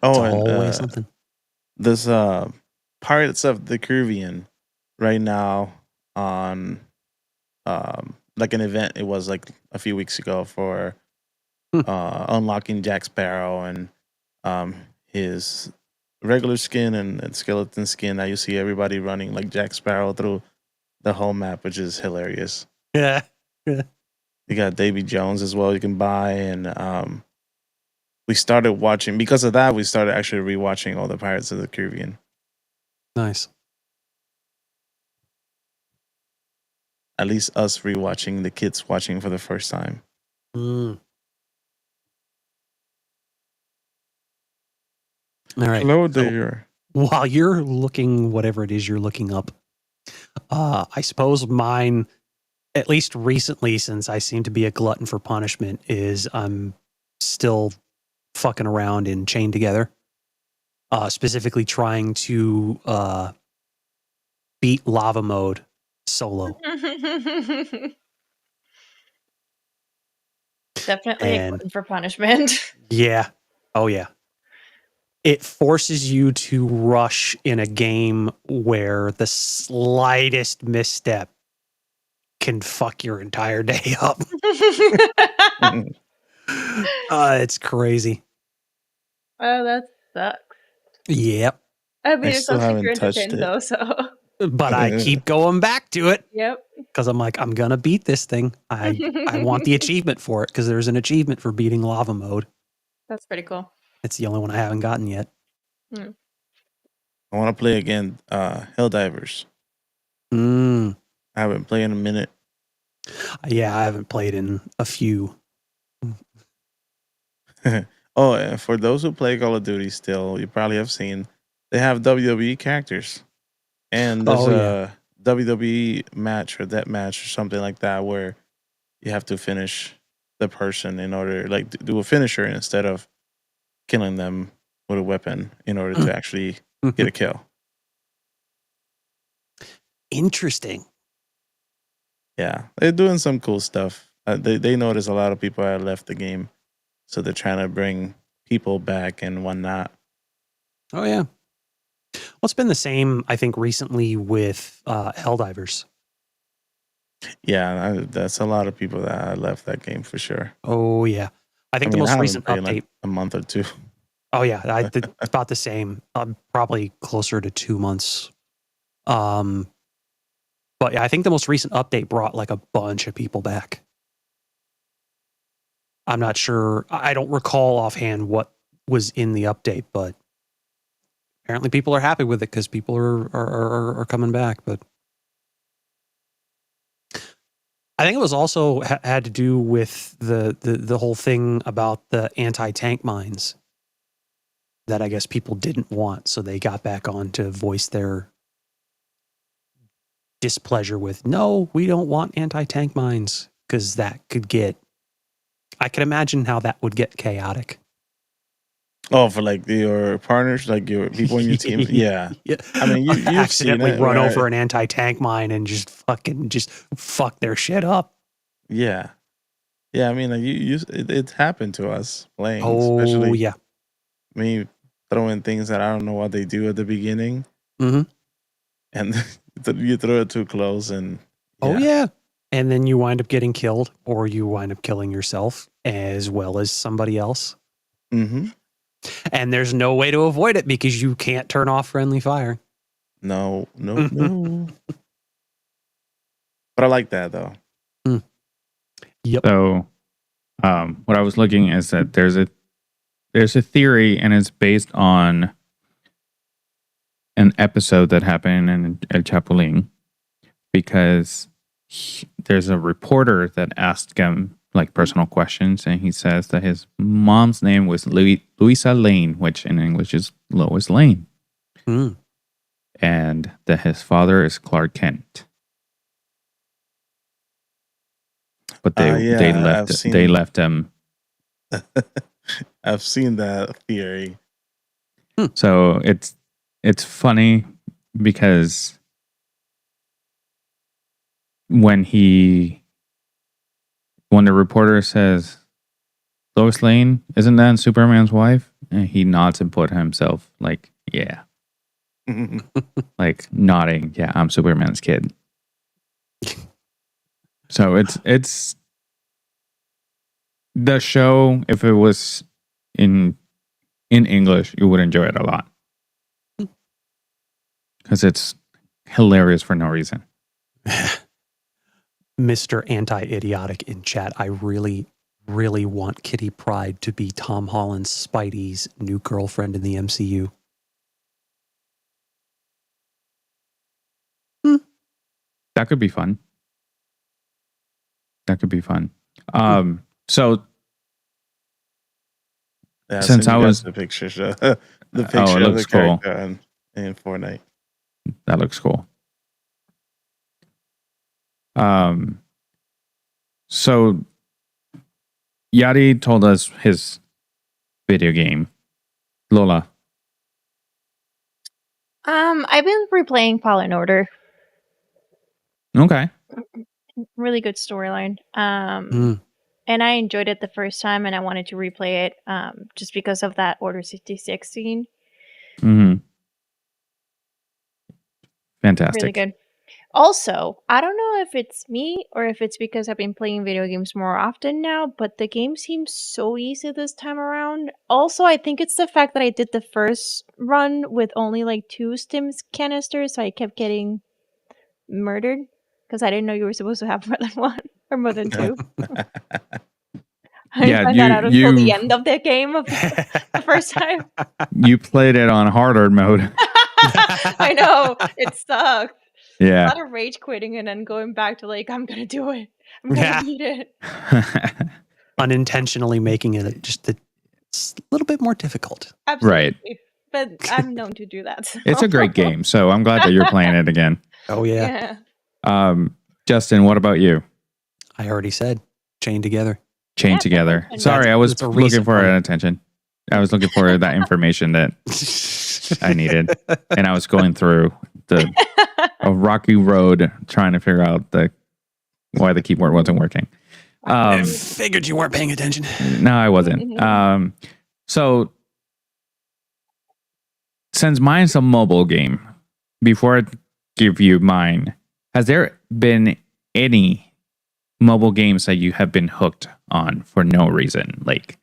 Oh, It's and always something. this Pirates of the Caribbean right now on like an event. It was like a few weeks ago for unlocking Jack Sparrow and his regular skin and skeleton skin. Now you see everybody running like Jack Sparrow through the whole map, which is hilarious. Yeah. You got Davy Jones as well you can buy, and we started watching because of that. We started actually rewatching all the Pirates of the Caribbean. Nice. At least us rewatching, the kids watching for the first time. Mm. All right. Hello So there. while you're looking whatever it is you're looking up, I suppose mine, at least recently, since I seem to be a glutton for punishment, is I'm still fucking around in Chained Together. Specifically trying to beat lava mode solo. Definitely a And glutton for punishment. yeah. Oh yeah. It forces you to rush in a game where the slightest misstep can fuck your entire day up. It's crazy. Oh, that sucks. Yep. I mean, I it still sounds like haven't you're touched entertained it. though, so. But I keep going back to it Yep. because I'm like, I'm gonna beat this thing. I want the achievement for it because there's an achievement for beating lava mode. That's pretty cool. It's the only one I haven't gotten yet. I want to play again. Helldivers. Mm. I haven't played in a minute. Yeah, I haven't played in a few. Oh, and for those who play Call of Duty still, you probably have seen they have WWE characters, and there's Oh, yeah. a WWE match or that match or something like that where you have to finish the person in order, like, do a finisher instead of killing them with a weapon in order to actually get a kill. Interesting. Yeah, they're doing some cool stuff. They notice a lot of people have left the game, so they're trying to bring people back and whatnot. Oh yeah. Well, it's been the same, I think, recently with Helldivers. Yeah, that's a lot of people that left that game for sure. Oh yeah. I think the most haven't recent played in update. like a month or two. Oh yeah, it's about the same. Probably closer to 2 months. But yeah, I think the most recent update brought like a bunch of people back. I'm not sure. I don't recall offhand what was in the update, but apparently people are happy with it because people are coming back. But I think it was also had to do with the whole thing about the anti-tank mines that I guess people didn't want, so they got back on to voice their displeasure with, no, we don't want anti-tank mines, because that could get, I can imagine how that would get chaotic. Oh, for like your partners, like your people in your team. Yeah, Yeah. I mean, you've accidentally seen it, run right? over an anti-tank mine and just fuck their shit up. Yeah, yeah. I mean, like it happened to us playing, Oh especially yeah. me throwing things that I don't know what they do at the beginning, Mm-hmm. and you throw it too close, and Oh yeah. And then you wind up getting killed, or you wind up killing yourself as well as somebody else. Mm-hmm. And there's no way to avoid it because you can't turn off friendly fire. No. But I like that though. Yep. So what I was looking is that there's a theory, and it's based on an episode that happened in El Chapulín, because there's a reporter that asked him like personal questions, and he says that his mom's name was Louisa Lane, which in English is Lois Lane, and that his father is Clark Kent. But they left him. I've seen that theory. So it's funny because when the reporter says, Lois Lane, isn't that Superman's wife? And he nods and put himself like, yeah. Like nodding, yeah, I'm Superman's kid. So it's the show, if it was in English, you would enjoy it a lot. Because it's hilarious for no reason. Mr. Anti-Idiotic in chat, I really, really want Kitty Pryde to be Tom Holland's Spidey's new girlfriend in the MCU. That could be fun. So Yeah, since I was the picture show, the picture of the character in Fortnite. That looks cool. So Yadi told us his video game. Lola. I've been replaying Fallen Order. Okay. Really good storyline. And I enjoyed it the first time, and I wanted to replay it just because of that Order 66 scene. Mm-hmm. Fantastic. Really good. Also, I don't know if it's me or if it's because I've been playing video games more often now, but the game seems so easy this time around. Also, I think it's the fact that I did the first run with only like 2 stims canisters, so I kept getting murdered because I didn't know you were supposed to have more than 1 or more than 2. I didn't find that out until the end of the game of the first time. You played it on harder mode. I know. It sucked. Yeah. A lot of rage quitting and then going back to like, I'm going to do it. I'm going to beat it. Unintentionally making it just a little bit more difficult. Absolutely. Right. But I'm known to do that. So. It's a great game, so I'm glad that you're playing it again. Oh, yeah. Justin, what about you? I already said, chained together. Chained together. Sorry, I was looking for attention. I was looking for that information that I needed. And I was going through a rocky road trying to figure out why the keyboard wasn't working. I figured you weren't paying attention. No, I wasn't. So since mine's a mobile game, before I give you mine, has there been any mobile games that you have been hooked on for no reason? Like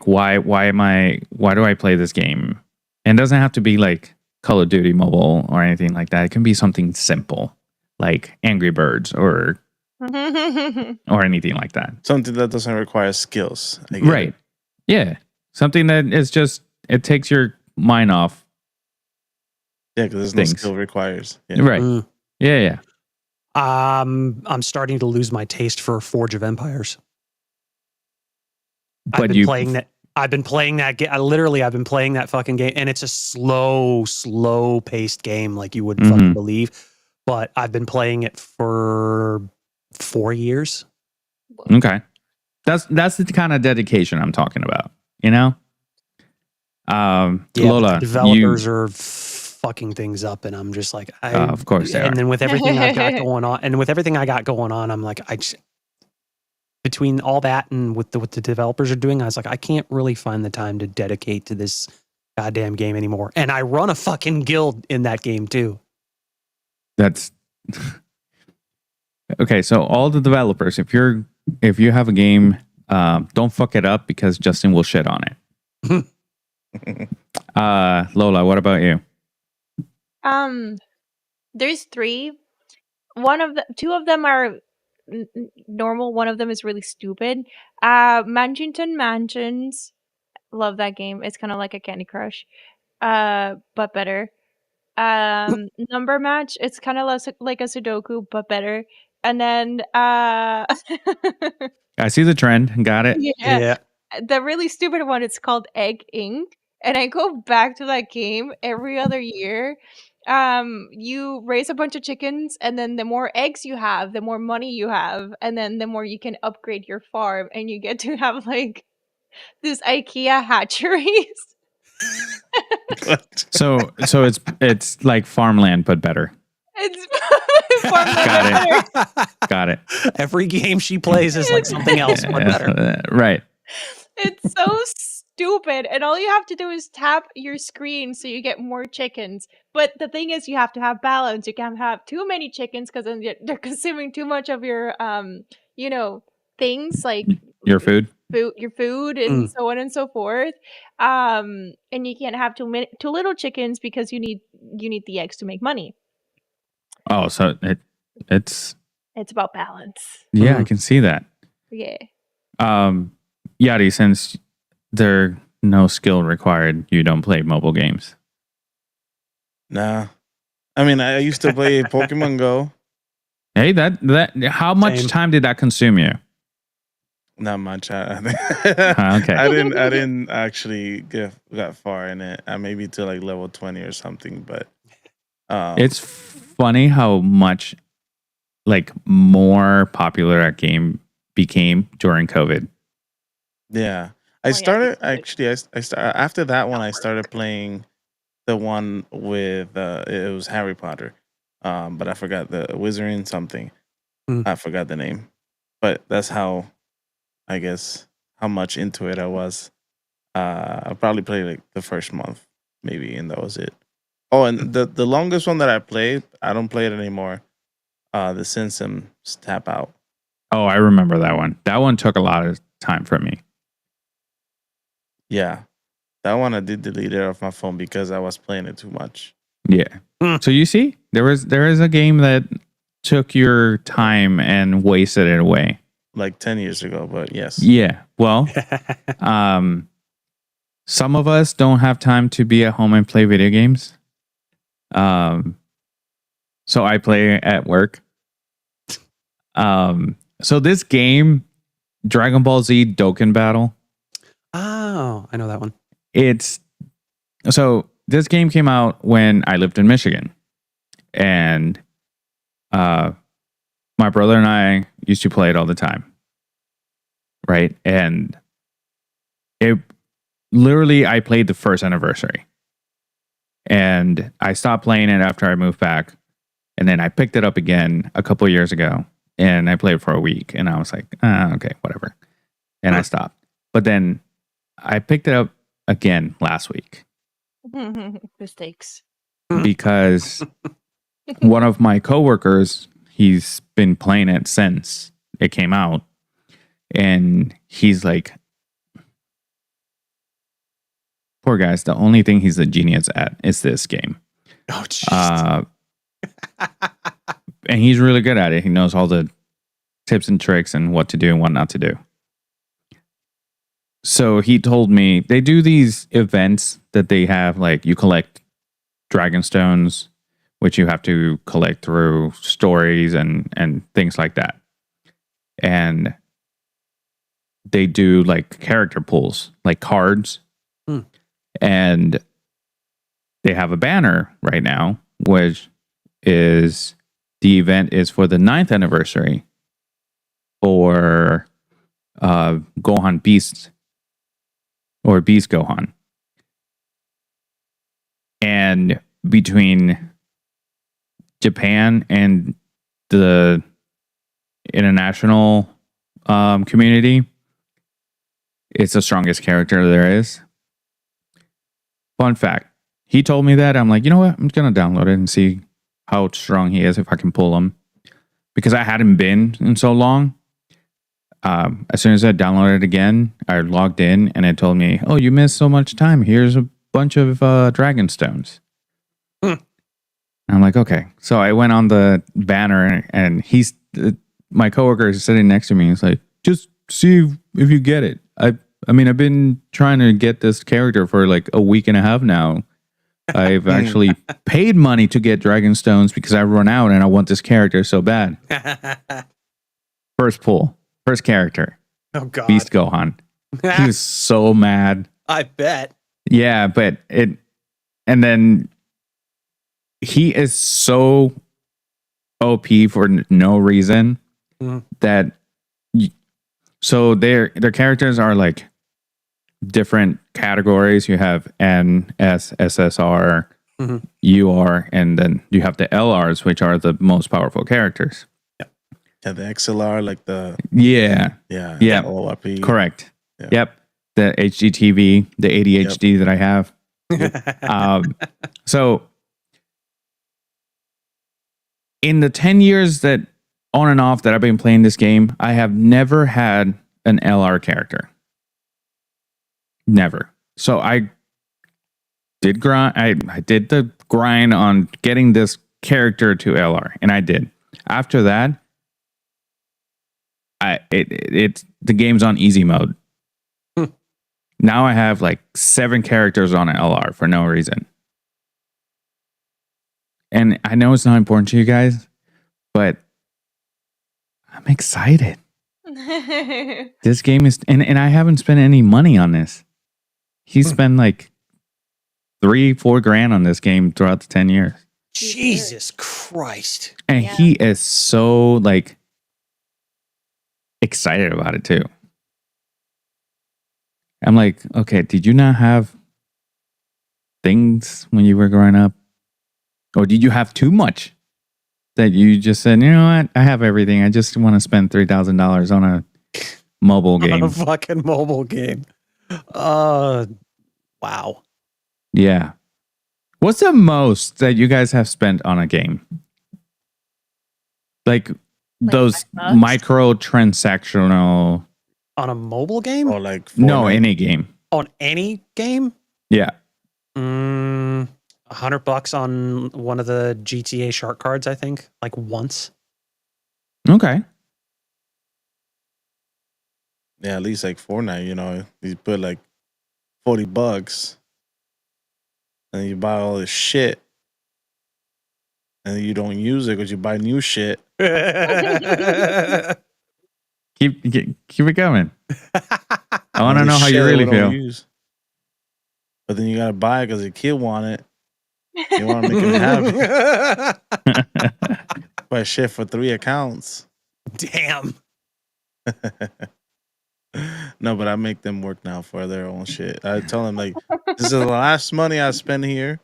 why do I play this game? And it doesn't have to be like Call of Duty Mobile or anything like that. It can be something simple, like Angry Birds or anything like that. Something that doesn't require skills. Right. Yeah. Something that is just, it takes your mind off. Yeah, because there's no skill requires. Yeah. Right. Yeah. I'm starting to lose my taste for Forge of Empires. But I've been playing that game. I've been playing that fucking game, and it's a slow paced game like you wouldn't fucking believe. But I've been playing it for 4 years. Okay. That's the kind of dedication I'm talking about, you know? Lola, the developers are fucking things up, and I'm just like, of course they are. And then with everything I got going on, I'm like, between all that and what the developers are doing, I was like, I can't really find the time to dedicate to this goddamn game anymore. And I run a fucking guild in that game too. That's okay. So all the developers, if you have a game, don't fuck it up because Justin will shit on it. Lola, what about you? There's 3. Two of them are normal. One of them is really stupid. Manchington Mansions. Love that game. It's kind of like a Candy Crush, but better. Number Match. It's kind of like a Sudoku, but better. And then I see the trend. Got it. yeah, the really stupid one. It's called Egg Inc. And I go back to that game every other year. You raise a bunch of chickens, and then the more eggs you have, the more money you have, and then the more you can upgrade your farm, and you get to have like this IKEA hatcheries. So it's like farmland but better. It's farmland better. Got it. Every game she plays is like something else, but better. Right. It's so stupid, and all you have to do is tap your screen so you get more chickens. But the thing is, you have to have balance. You can't have too many chickens because then they're consuming too much of your things like Your food. your food and so on and so forth. And you can't have too little chickens because you need the eggs to make money. Oh, so it's about balance. yeah, I can see that. Yeah. Yadi, since there no skill required, you don't play mobile games. Nah. I mean, I used to play Pokemon Go. Hey, that how much Same. time did that consume you? Not much. Okay. I didn't actually got far in it. Maybe to like level 20 or something, but It's funny how much like more popular that game became during COVID. yeah. I started after that one I started playing the one with it was Harry Potter. But I forgot the Wizarding something. I forgot the name. But that's how I guess how much into it I was. I probably played like the first month, maybe, and that was it. Oh, and the longest one that I played, I don't play it anymore. The Simpsons Tap Out. Oh, I remember that one. That one took a lot of time from me. Yeah. That one I did delete it off my phone because I was playing it too much. Yeah. So you see, there is a game that took your time and wasted it away. Like 10 years ago, but yes. Yeah. Well, some of us don't have time to be at home and play video games. So I play at work. So this game, Dragon Ball Z Dokkan Battle. Oh, I know that one. So this game came out when I lived in Michigan, and my brother and I used to play it all the time, right? And it literally, I played the first anniversary, and I stopped playing it after I moved back, and then I picked it up again a couple of years ago, and I played for a week, and I was like, okay, whatever, and I stopped. But then I picked it up again last week. Mistakes. Because one of my coworkers, he's been playing it since it came out, and he's like, poor guys, the only thing he's a genius at is this game. Oh, jeez. And he's really good at it. He knows all the tips and tricks and what to do and what not to do. So he told me they do these events that they have, like you collect dragon stones, which you have to collect through stories and things like that. And they do like character pools, like cards. And they have a banner right now, which is the event is for the 9th anniversary for Gohan Beast or Beast Gohan. And between Japan and the international community, it's the strongest character there is. Fun fact, he told me that. I'm like, you know what? I'm going to download it and see how strong he is, if I can pull him. Because I hadn't been in so long. As soon as I downloaded it again, I logged in and it told me, oh, you missed so much time. Here's a bunch of dragon stones. And I'm like, okay. So I went on the banner and he's my coworker is sitting next to me. He's like, just see if you get it. I mean, I've been trying to get this character for like a week and a half now. I've actually paid money to get Dragon Stones because I run out and I want this character so bad. First pull, first character, Oh God. Beast Gohan. He was so mad. I bet. Yeah, but and then he is so OP for no reason that. So their characters are like different categories. You have N, S, SSR, UR, and then you have the LRs, which are the most powerful characters. Yeah, the XLR, like the Yeah, ORP. correct. Yeah. Yep, the HGTV, the ADHD that I have. So in the 10 years that on and off that I've been playing this game, I have never had an LR character. Never. So I did grind. I did the grind on getting this character to LR, and I did. After that, it's the game's on easy mode. Now I have like 7 characters on LR for no reason. And I know it's not important to you guys, but I'm excited. This game is, and I haven't spent any money on this. He spent like $3-4 grand on this game throughout the 10 years. Jesus Christ. And Yeah. he is so like excited about it too. I'm like, okay, did you not have things when you were growing up? Or did you have too much that you just said, you know what? I have everything. I just want to spend $3,000 on a mobile game. On a fucking mobile game. Wow. Yeah. What's the most that you guys have spent on a game? Like those $5? microtransactional. On a mobile game? Or like No, Fortnite. any game. On any game? Yeah. $100 on one of the GTA shark cards, I think. Like once. Okay. Yeah, at least like Fortnite, you know, you put like $40 and you buy all this shit and you don't use it because you buy new shit. Keep it going. I want to All know this how shit you really we don't feel. use. But then you gotta buy it because the kid want it. You want to make him happy. Buy shit for 3 accounts. Damn. No, but I make them work now for their own shit. I tell them like, this is the last money I spend here.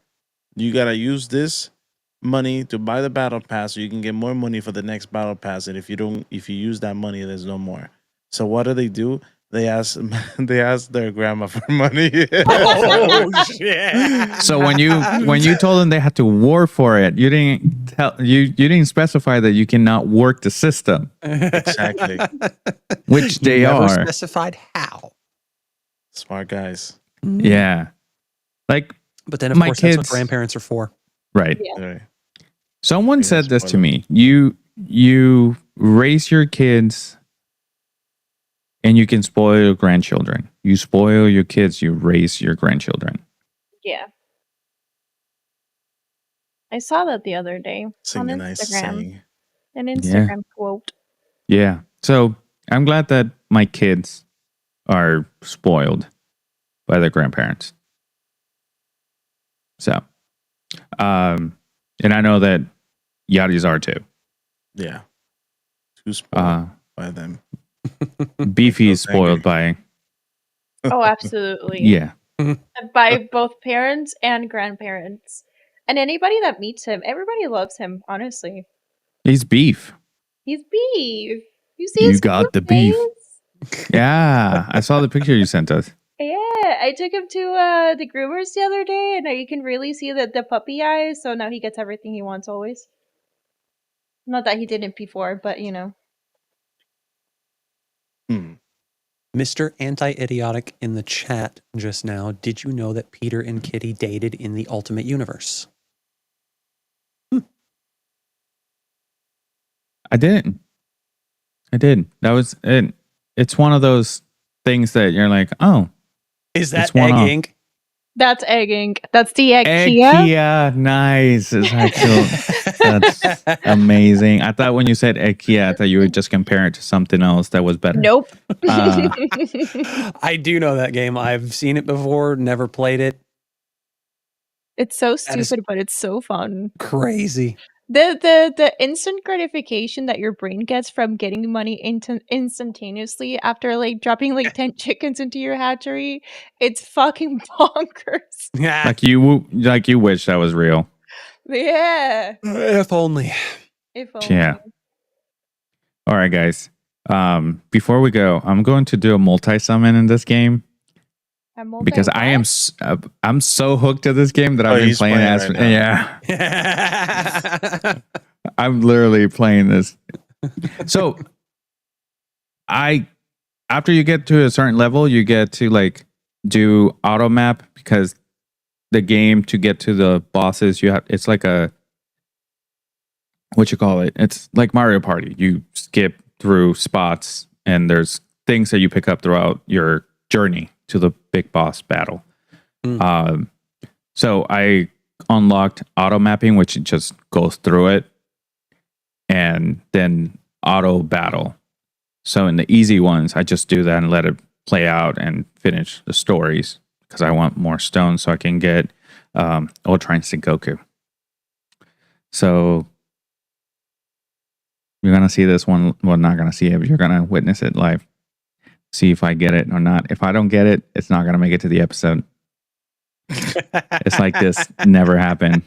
You gotta use this money to buy the battle pass so you can get more money for the next battle pass. And if you use that money, there's no more. So what do? They ask their grandma for money. Oh shit. So when you told them they had to work for it, you didn't specify that you cannot work the system, Exactly. which they You never are. specified how. Smart guys. Yeah. Like, But then of My course that's what kids- grandparents are for. right. Yeah. Right. Someone Yeah, said this to spoiler. me. You raise your kids and you can spoil your grandchildren. You spoil your kids, you raise your grandchildren. Yeah. I saw that the other day Sing on a nice Instagram. saying. An Instagram quote. Yeah. So I'm glad that my kids are spoiled by their grandparents. So, and I know that Yadis are too. Yeah. Too spoiled by them. Beefy is Feels angry. spoiled by, Oh, absolutely. yeah. By both parents and grandparents. And anybody that meets him, everybody loves him, honestly. He's beef. He's beef. You see You his got the cute beef. face? Yeah. I saw the picture you sent us. Yeah, I took him to the groomers the other day, and you can really see the puppy eyes. So now he gets everything he wants always. Not that he didn't before, but you know. Mr. Anti-Idiotic in the chat just now, did you know that Peter and Kitty dated in the Ultimate Universe? I didn't. I did. That was it. It's one of those things that you're like, oh, Is that It's one egg off. ink? That's egg ink. That's the egg egg Kia. Kia. Nice. It's actually that's amazing. I thought when you said egg Kia, I thought you would just compare it to something else that was better. Nope. I do know that game. I've seen it before, never played it. It's so That is- stupid, but it's so fun. Crazy. The instant gratification that your brain gets from getting money instantaneously after like dropping like 10 chickens into your hatchery, it's fucking bonkers. Yeah. Like you wish that was real. Yeah. If only. If only. Yeah. All right, guys. Before we go, I'm going to do a multi-summon in this game because I'm so hooked to this game that I've been he's playing playing as right now. yeah. I'm literally playing this. So after you get to a certain level, you get to like do auto map because the game to get to the bosses, it's like a what you call it? It's like Mario Party. You skip through spots and there's things that you pick up throughout your journey to the big boss battle. So I unlocked auto mapping, which just goes through it, and then auto battle. So in the easy ones, I just do that and let it play out and finish the stories because I want more stones so I can get Ultra Instinct Goku. So you're gonna see this one. Well, not gonna see it, but you're gonna witness it live. See if I get it or not. If I don't get it, it's not gonna make it to the episode. It's like this never happened.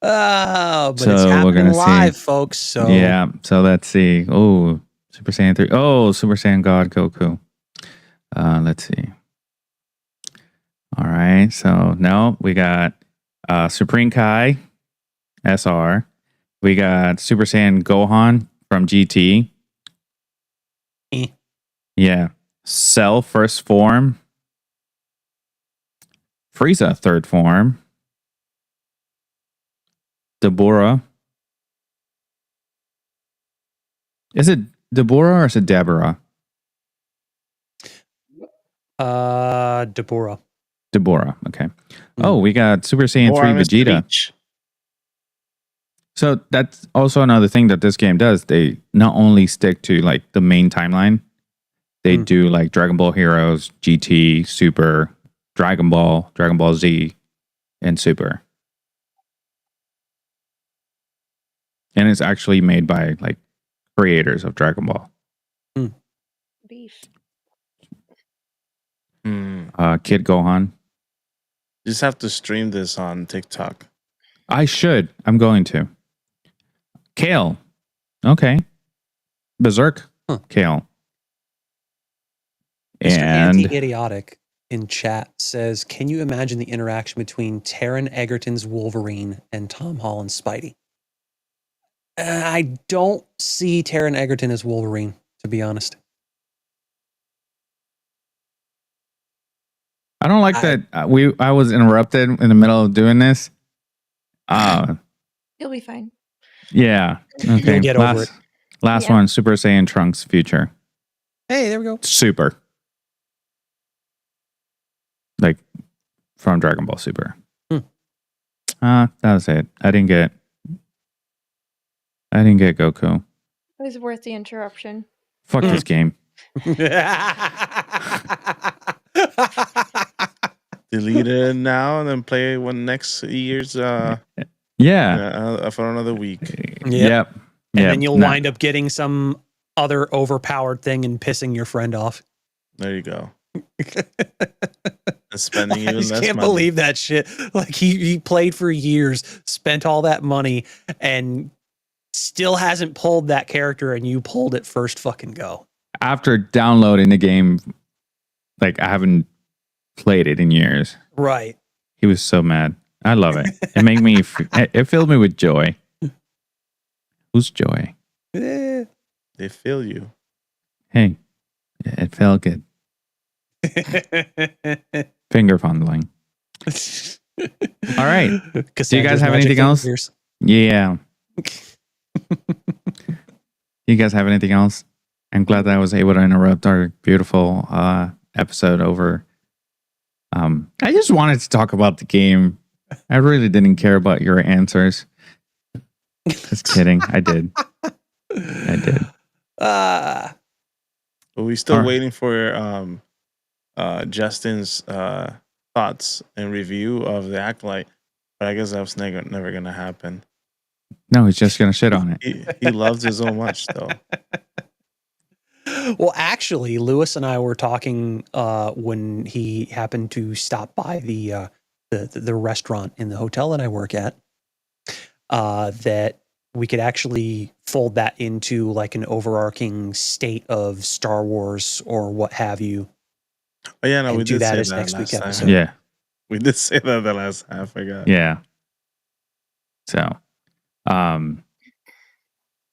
Oh, but So it's we're happening gonna see. live, folks. So Yeah. So let's see. Oh, Super Saiyan 3. Oh, Super Saiyan God Goku. Let's see. All right. So no, we got Supreme Kai SR. We got Super Saiyan Gohan from GT. Eh. Yeah. Cell first form. Frieza third form. Deborah. Is it Deborah or is it Deborah? Deborah. Deborah. Okay. Oh, we got Super Saiyan 3 Vegeta. So that's also another thing that this game does. They not only stick to like the main timeline, they do like Dragon Ball Heroes, GT, Super, Dragon Ball Z, and Super. And it's actually made by like creators of Dragon Ball. Beef. Kid Gohan. You just have to stream this on TikTok. I should. I'm going to. Kale. Okay. Berserk. Kale. Mr. And Anti-Idiotic in chat says, can you imagine the interaction between Taron Egerton's Wolverine and Tom Holland's Spidey? I don't see Taron Egerton as Wolverine, to be honest. I don't like that I was interrupted in the middle of doing this. You'll be fine. Yeah. Okay. You'll get over it. Last Yeah. one, Super Saiyan Trunks Future. Hey, there we go. Super. Like from Dragon Ball Super. That was it. I didn't get Goku. It was worth the interruption. Fuck this game. Delete it now and then play one next year's Yeah. for another week. Yep. And then you'll wind up getting some other overpowered thing and pissing your friend off. There you go. And spending I even just less can't money. believe that shit. Like he played for years, spent all that money, and still hasn't pulled that character, and you pulled it first fucking go. After downloading the game, like I haven't played it in years. Right. He was so mad. I love it. It made me. It filled me with joy. Who's joy? Eh. They feel you. Hey, it felt good. Finger fondling. All right. Do you guys have anything else? Yeah. You guys have anything else? I'm glad that I was able to interrupt our beautiful episode over. I just wanted to talk about the game. I really didn't care about your answers. Just kidding. I did. I did. But we're still Alright. waiting for Justin's thoughts and review of the Acolyte. But I guess that's never gonna happen. No, he's just gonna shit on it. He loves it so much, though. Well, actually, Lewis and I were talking when he happened to stop by the restaurant in the hotel that I work at. That we could actually fold that into like an overarching state of Star Wars or what have you. Oh yeah, no, And we do did that say as that next last week's time. episode. Yeah. We did say that the last time. I forgot. Yeah. So,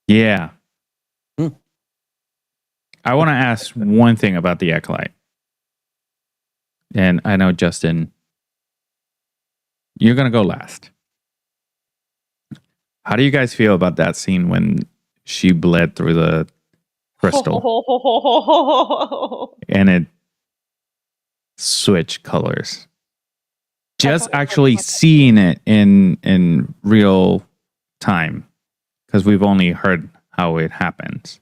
yeah. Hmm. I want to ask one thing about the Acolyte. And I know, Justin, you're going to go last. How do you guys feel about that scene when she bled through the crystal and it switched colors? Just actually seeing it in real time, because we've only heard how it happens.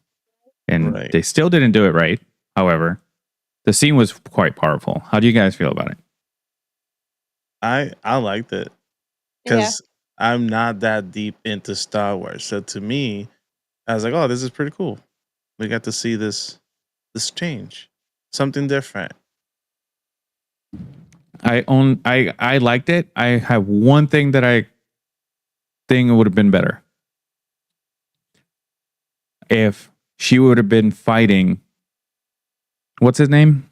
And Right. they still didn't do it right. However, the scene was quite powerful. How do you guys feel about it? I liked it Yeah. because I'm not that deep into Star Wars. So to me, I was like, oh, this is pretty cool. We got to see this change, something different. I liked it. I have one thing that I think would have been better. If she would have been fighting, what's his name?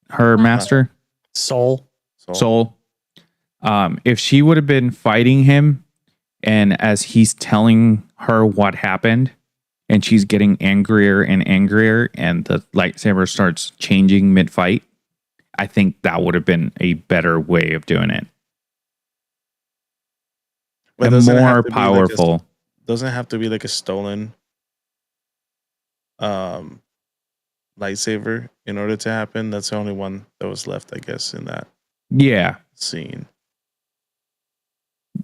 Her master? Soul. Soul. If she would have been fighting him, and as he's telling her what happened, and she's getting angrier and angrier, and the lightsaber starts changing mid-fight, I think that would have been a better way of doing it. But And doesn't it have more to be powerful. doesn't it have to be like a stolen lightsaber in order to happen. That's the only one that was left, I guess, in that Yeah. scene.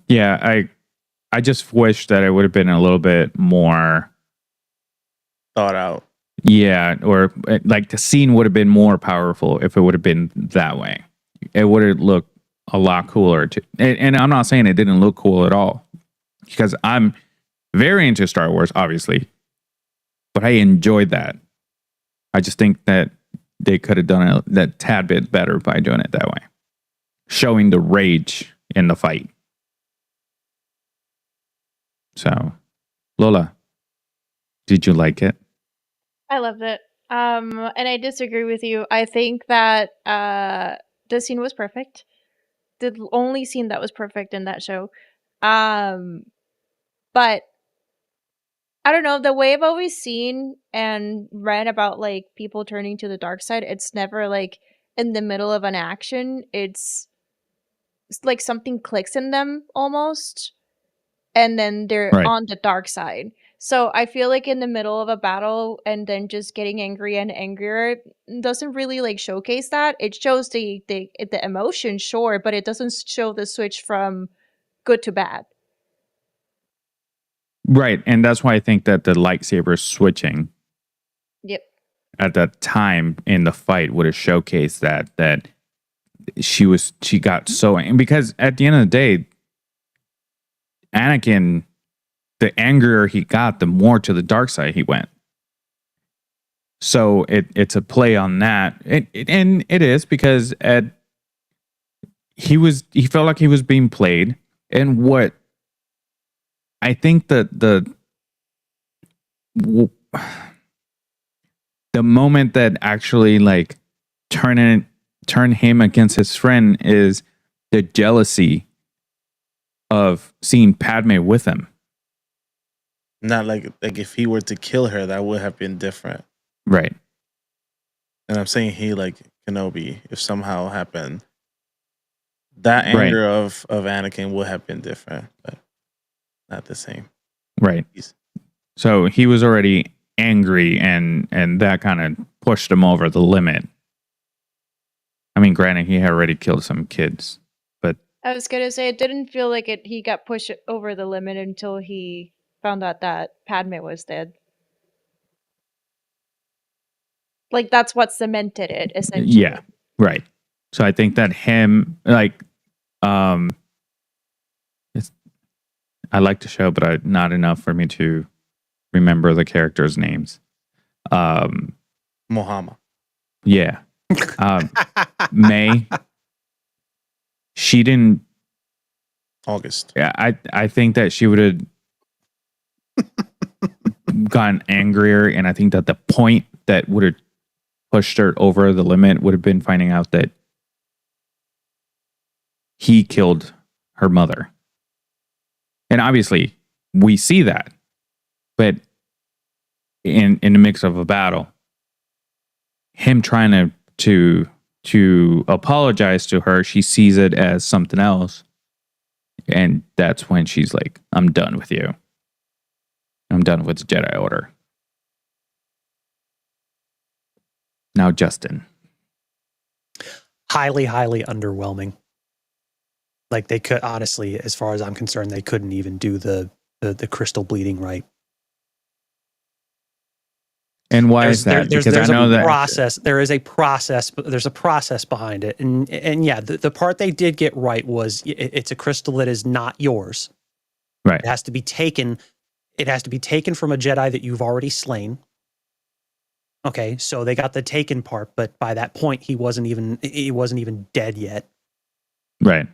Yeah. I just wish that it would have been a little bit more. Thought out. Yeah, or like the scene would have been more powerful if it would have been that way. It would have looked a lot cooler. And I'm not saying it didn't look cool at all, because I'm very into Star Wars, obviously, but I enjoyed that. I just think that they could have done it that tad bit better by doing it that way, showing the rage in the fight. So, Lola, did you like it? I loved it. And I disagree with you. I think that the scene was perfect. The only scene that was perfect in that show. But I don't know, the way I've always seen and read about like people turning to the dark side, it's never like in the middle of an action. It's like something clicks in them almost, and then they're Right. on the dark side. So I feel like in the middle of a battle and then just getting angry and angrier doesn't really like showcase that. It shows the emotion, sure, but it doesn't show the switch from good to bad. Right. And that's why I think that the lightsaber switching Yep. at that time in the fight would have showcased that she got so, and because at the end of the day, Anakin, the angrier he got, the more to the dark side he went. So it's a play on that, and it is because he felt like he was being played, and what I think that the moment that actually like turn him against his friend is the jealousy of seeing Padme with him. Not like if he were to kill her, that would have been different. Right. And I'm saying he like Kenobi, if somehow happened, that Right. anger of Anakin would have been different, but not the same. Right. So he was already angry, and that kind of pushed him over the limit. I mean, granted, he had already killed some kids, but I was gonna say it didn't feel like it. He got pushed over the limit until he found out that Padme was dead. Like that's what cemented it, essentially. yeah, right. So I think that him, like, it's, I like the show, but not enough for me to remember the characters' names. Muhammad. Yeah. May. She didn't. August. Yeah, I think that she would have gotten angrier, and I think that the point that would have pushed her over the limit would have been finding out that he killed her mother. And obviously, we see that, but in the mix of a battle, him trying to apologize to her, she sees it as something else. And that's when she's like, I'm done with you. I'm done with the Jedi Order. Now, Justin. Highly, highly underwhelming. Like they could, honestly, as far as I'm concerned, they couldn't even do the crystal bleeding right. And why is that? There's Because I know that process. There is a process, but there's a process behind it. And yeah, the part they did get right was it's a crystal that is not yours. right. It has to be taken. It has to be taken from a Jedi that you've already slain. Okay, so they got the taken part, but by that point he wasn't even dead yet. Right.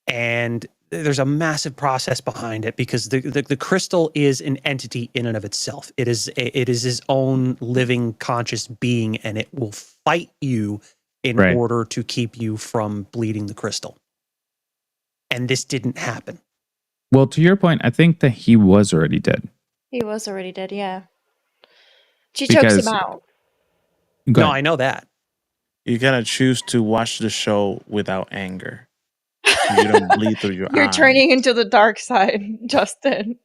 And there's a massive process behind it because the crystal is an entity in and of itself. It is his own living conscious being, and it will fight you in Right. order to keep you from bleeding the crystal. And this didn't happen. Well, to your point, I think that he was already dead. He was already dead. Yeah. She Because- chokes him out. Go No, ahead. I know that. You gotta choose to watch the show without anger. So you don't bleed through your You're eye. turning into the dark side, Justin.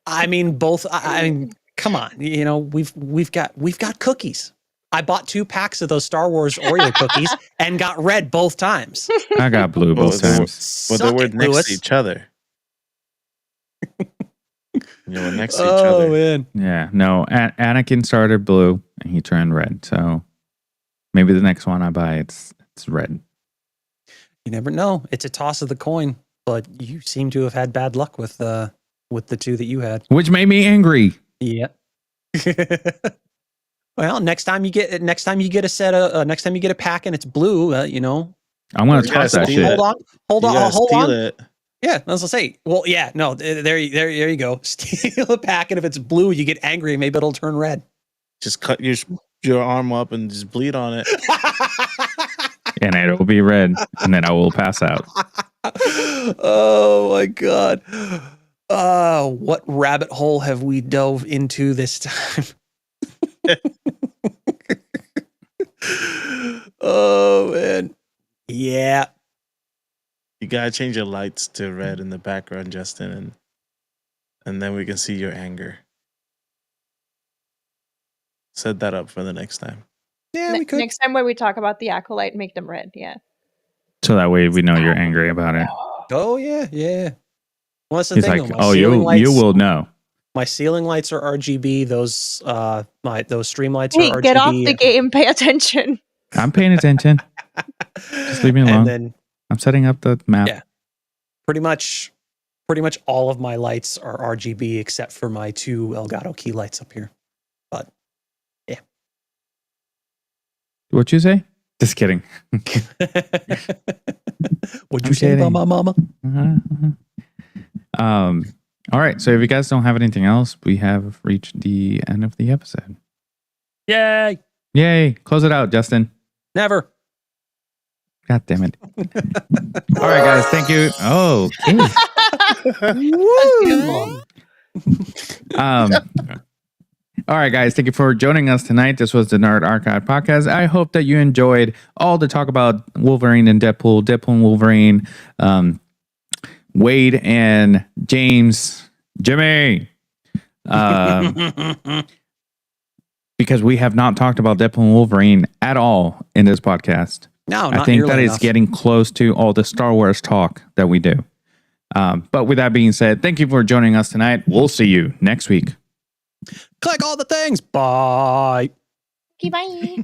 I mean, both. I mean, come on. You know, we've got cookies. I bought 2 packs of those Star Wars Oreo cookies and got red both times. I got blue Well, both they were- times. But they Suck were it, next Lewis. to each other. They were next to each Oh other. man. Yeah. No, Anakin started blue and he turned red. So maybe the next one I buy, it's red. You never know. It's a toss of the coin, but you seem to have had bad luck with the 2 that you had. Which made me angry. Yeah. Well, next time you get a set of next time you get a pack and it's blue, you know. I'm going to You gotta toss that steal shit. it. Hold You on, gotta hold steal on. it. Yeah, I was gonna say. Well, yeah, no, there you go. Steal a pack, and if it's blue, you get angry. Maybe it'll turn red. Just cut your arm up and just bleed on it. And it will be red. And then I will pass out. Oh my god. What rabbit hole have we dove into this time? Oh man. Yeah. You gotta change your lights to red in the background, Justin, and then we can see your anger. Set that up for the next time. Yeah, we could. Next time when we talk about the acolyte, make them red. Yeah. So that way we know you're angry about it. Oh yeah, yeah. Well, that's the He's thing. like, though. My oh, ceiling lights, you will know. My ceiling lights are RGB. Those stream lights Hey, are RGB. get off the game. Pay attention. I'm paying attention. Just leave me alone. And then I'm setting up the map. Yeah. pretty much all of my lights are RGB except for my 2 Elgato key lights up here. But yeah. What'd you say? Just kidding. What'd I'm you say kidding. about my mama? All right. So if you guys don't have anything else, we have reached the end of the episode. Yay! Yay. Close it out, Justin. Never. God damn it. All right, guys. Thank you. Oh, all right, guys. Thank you for joining us tonight. This was the Nerd Archive podcast. I hope that you enjoyed all the talk about Wolverine and Deadpool and Wolverine, Wade and James Jimmy. Because we have not talked about Deadpool and Wolverine at all in this podcast. No, I not think that nearly is enough. getting close to all the Star Wars talk that we do. But with that being said, thank you for joining us tonight. We'll see you next week. Click all the things. Bye. Okay, bye.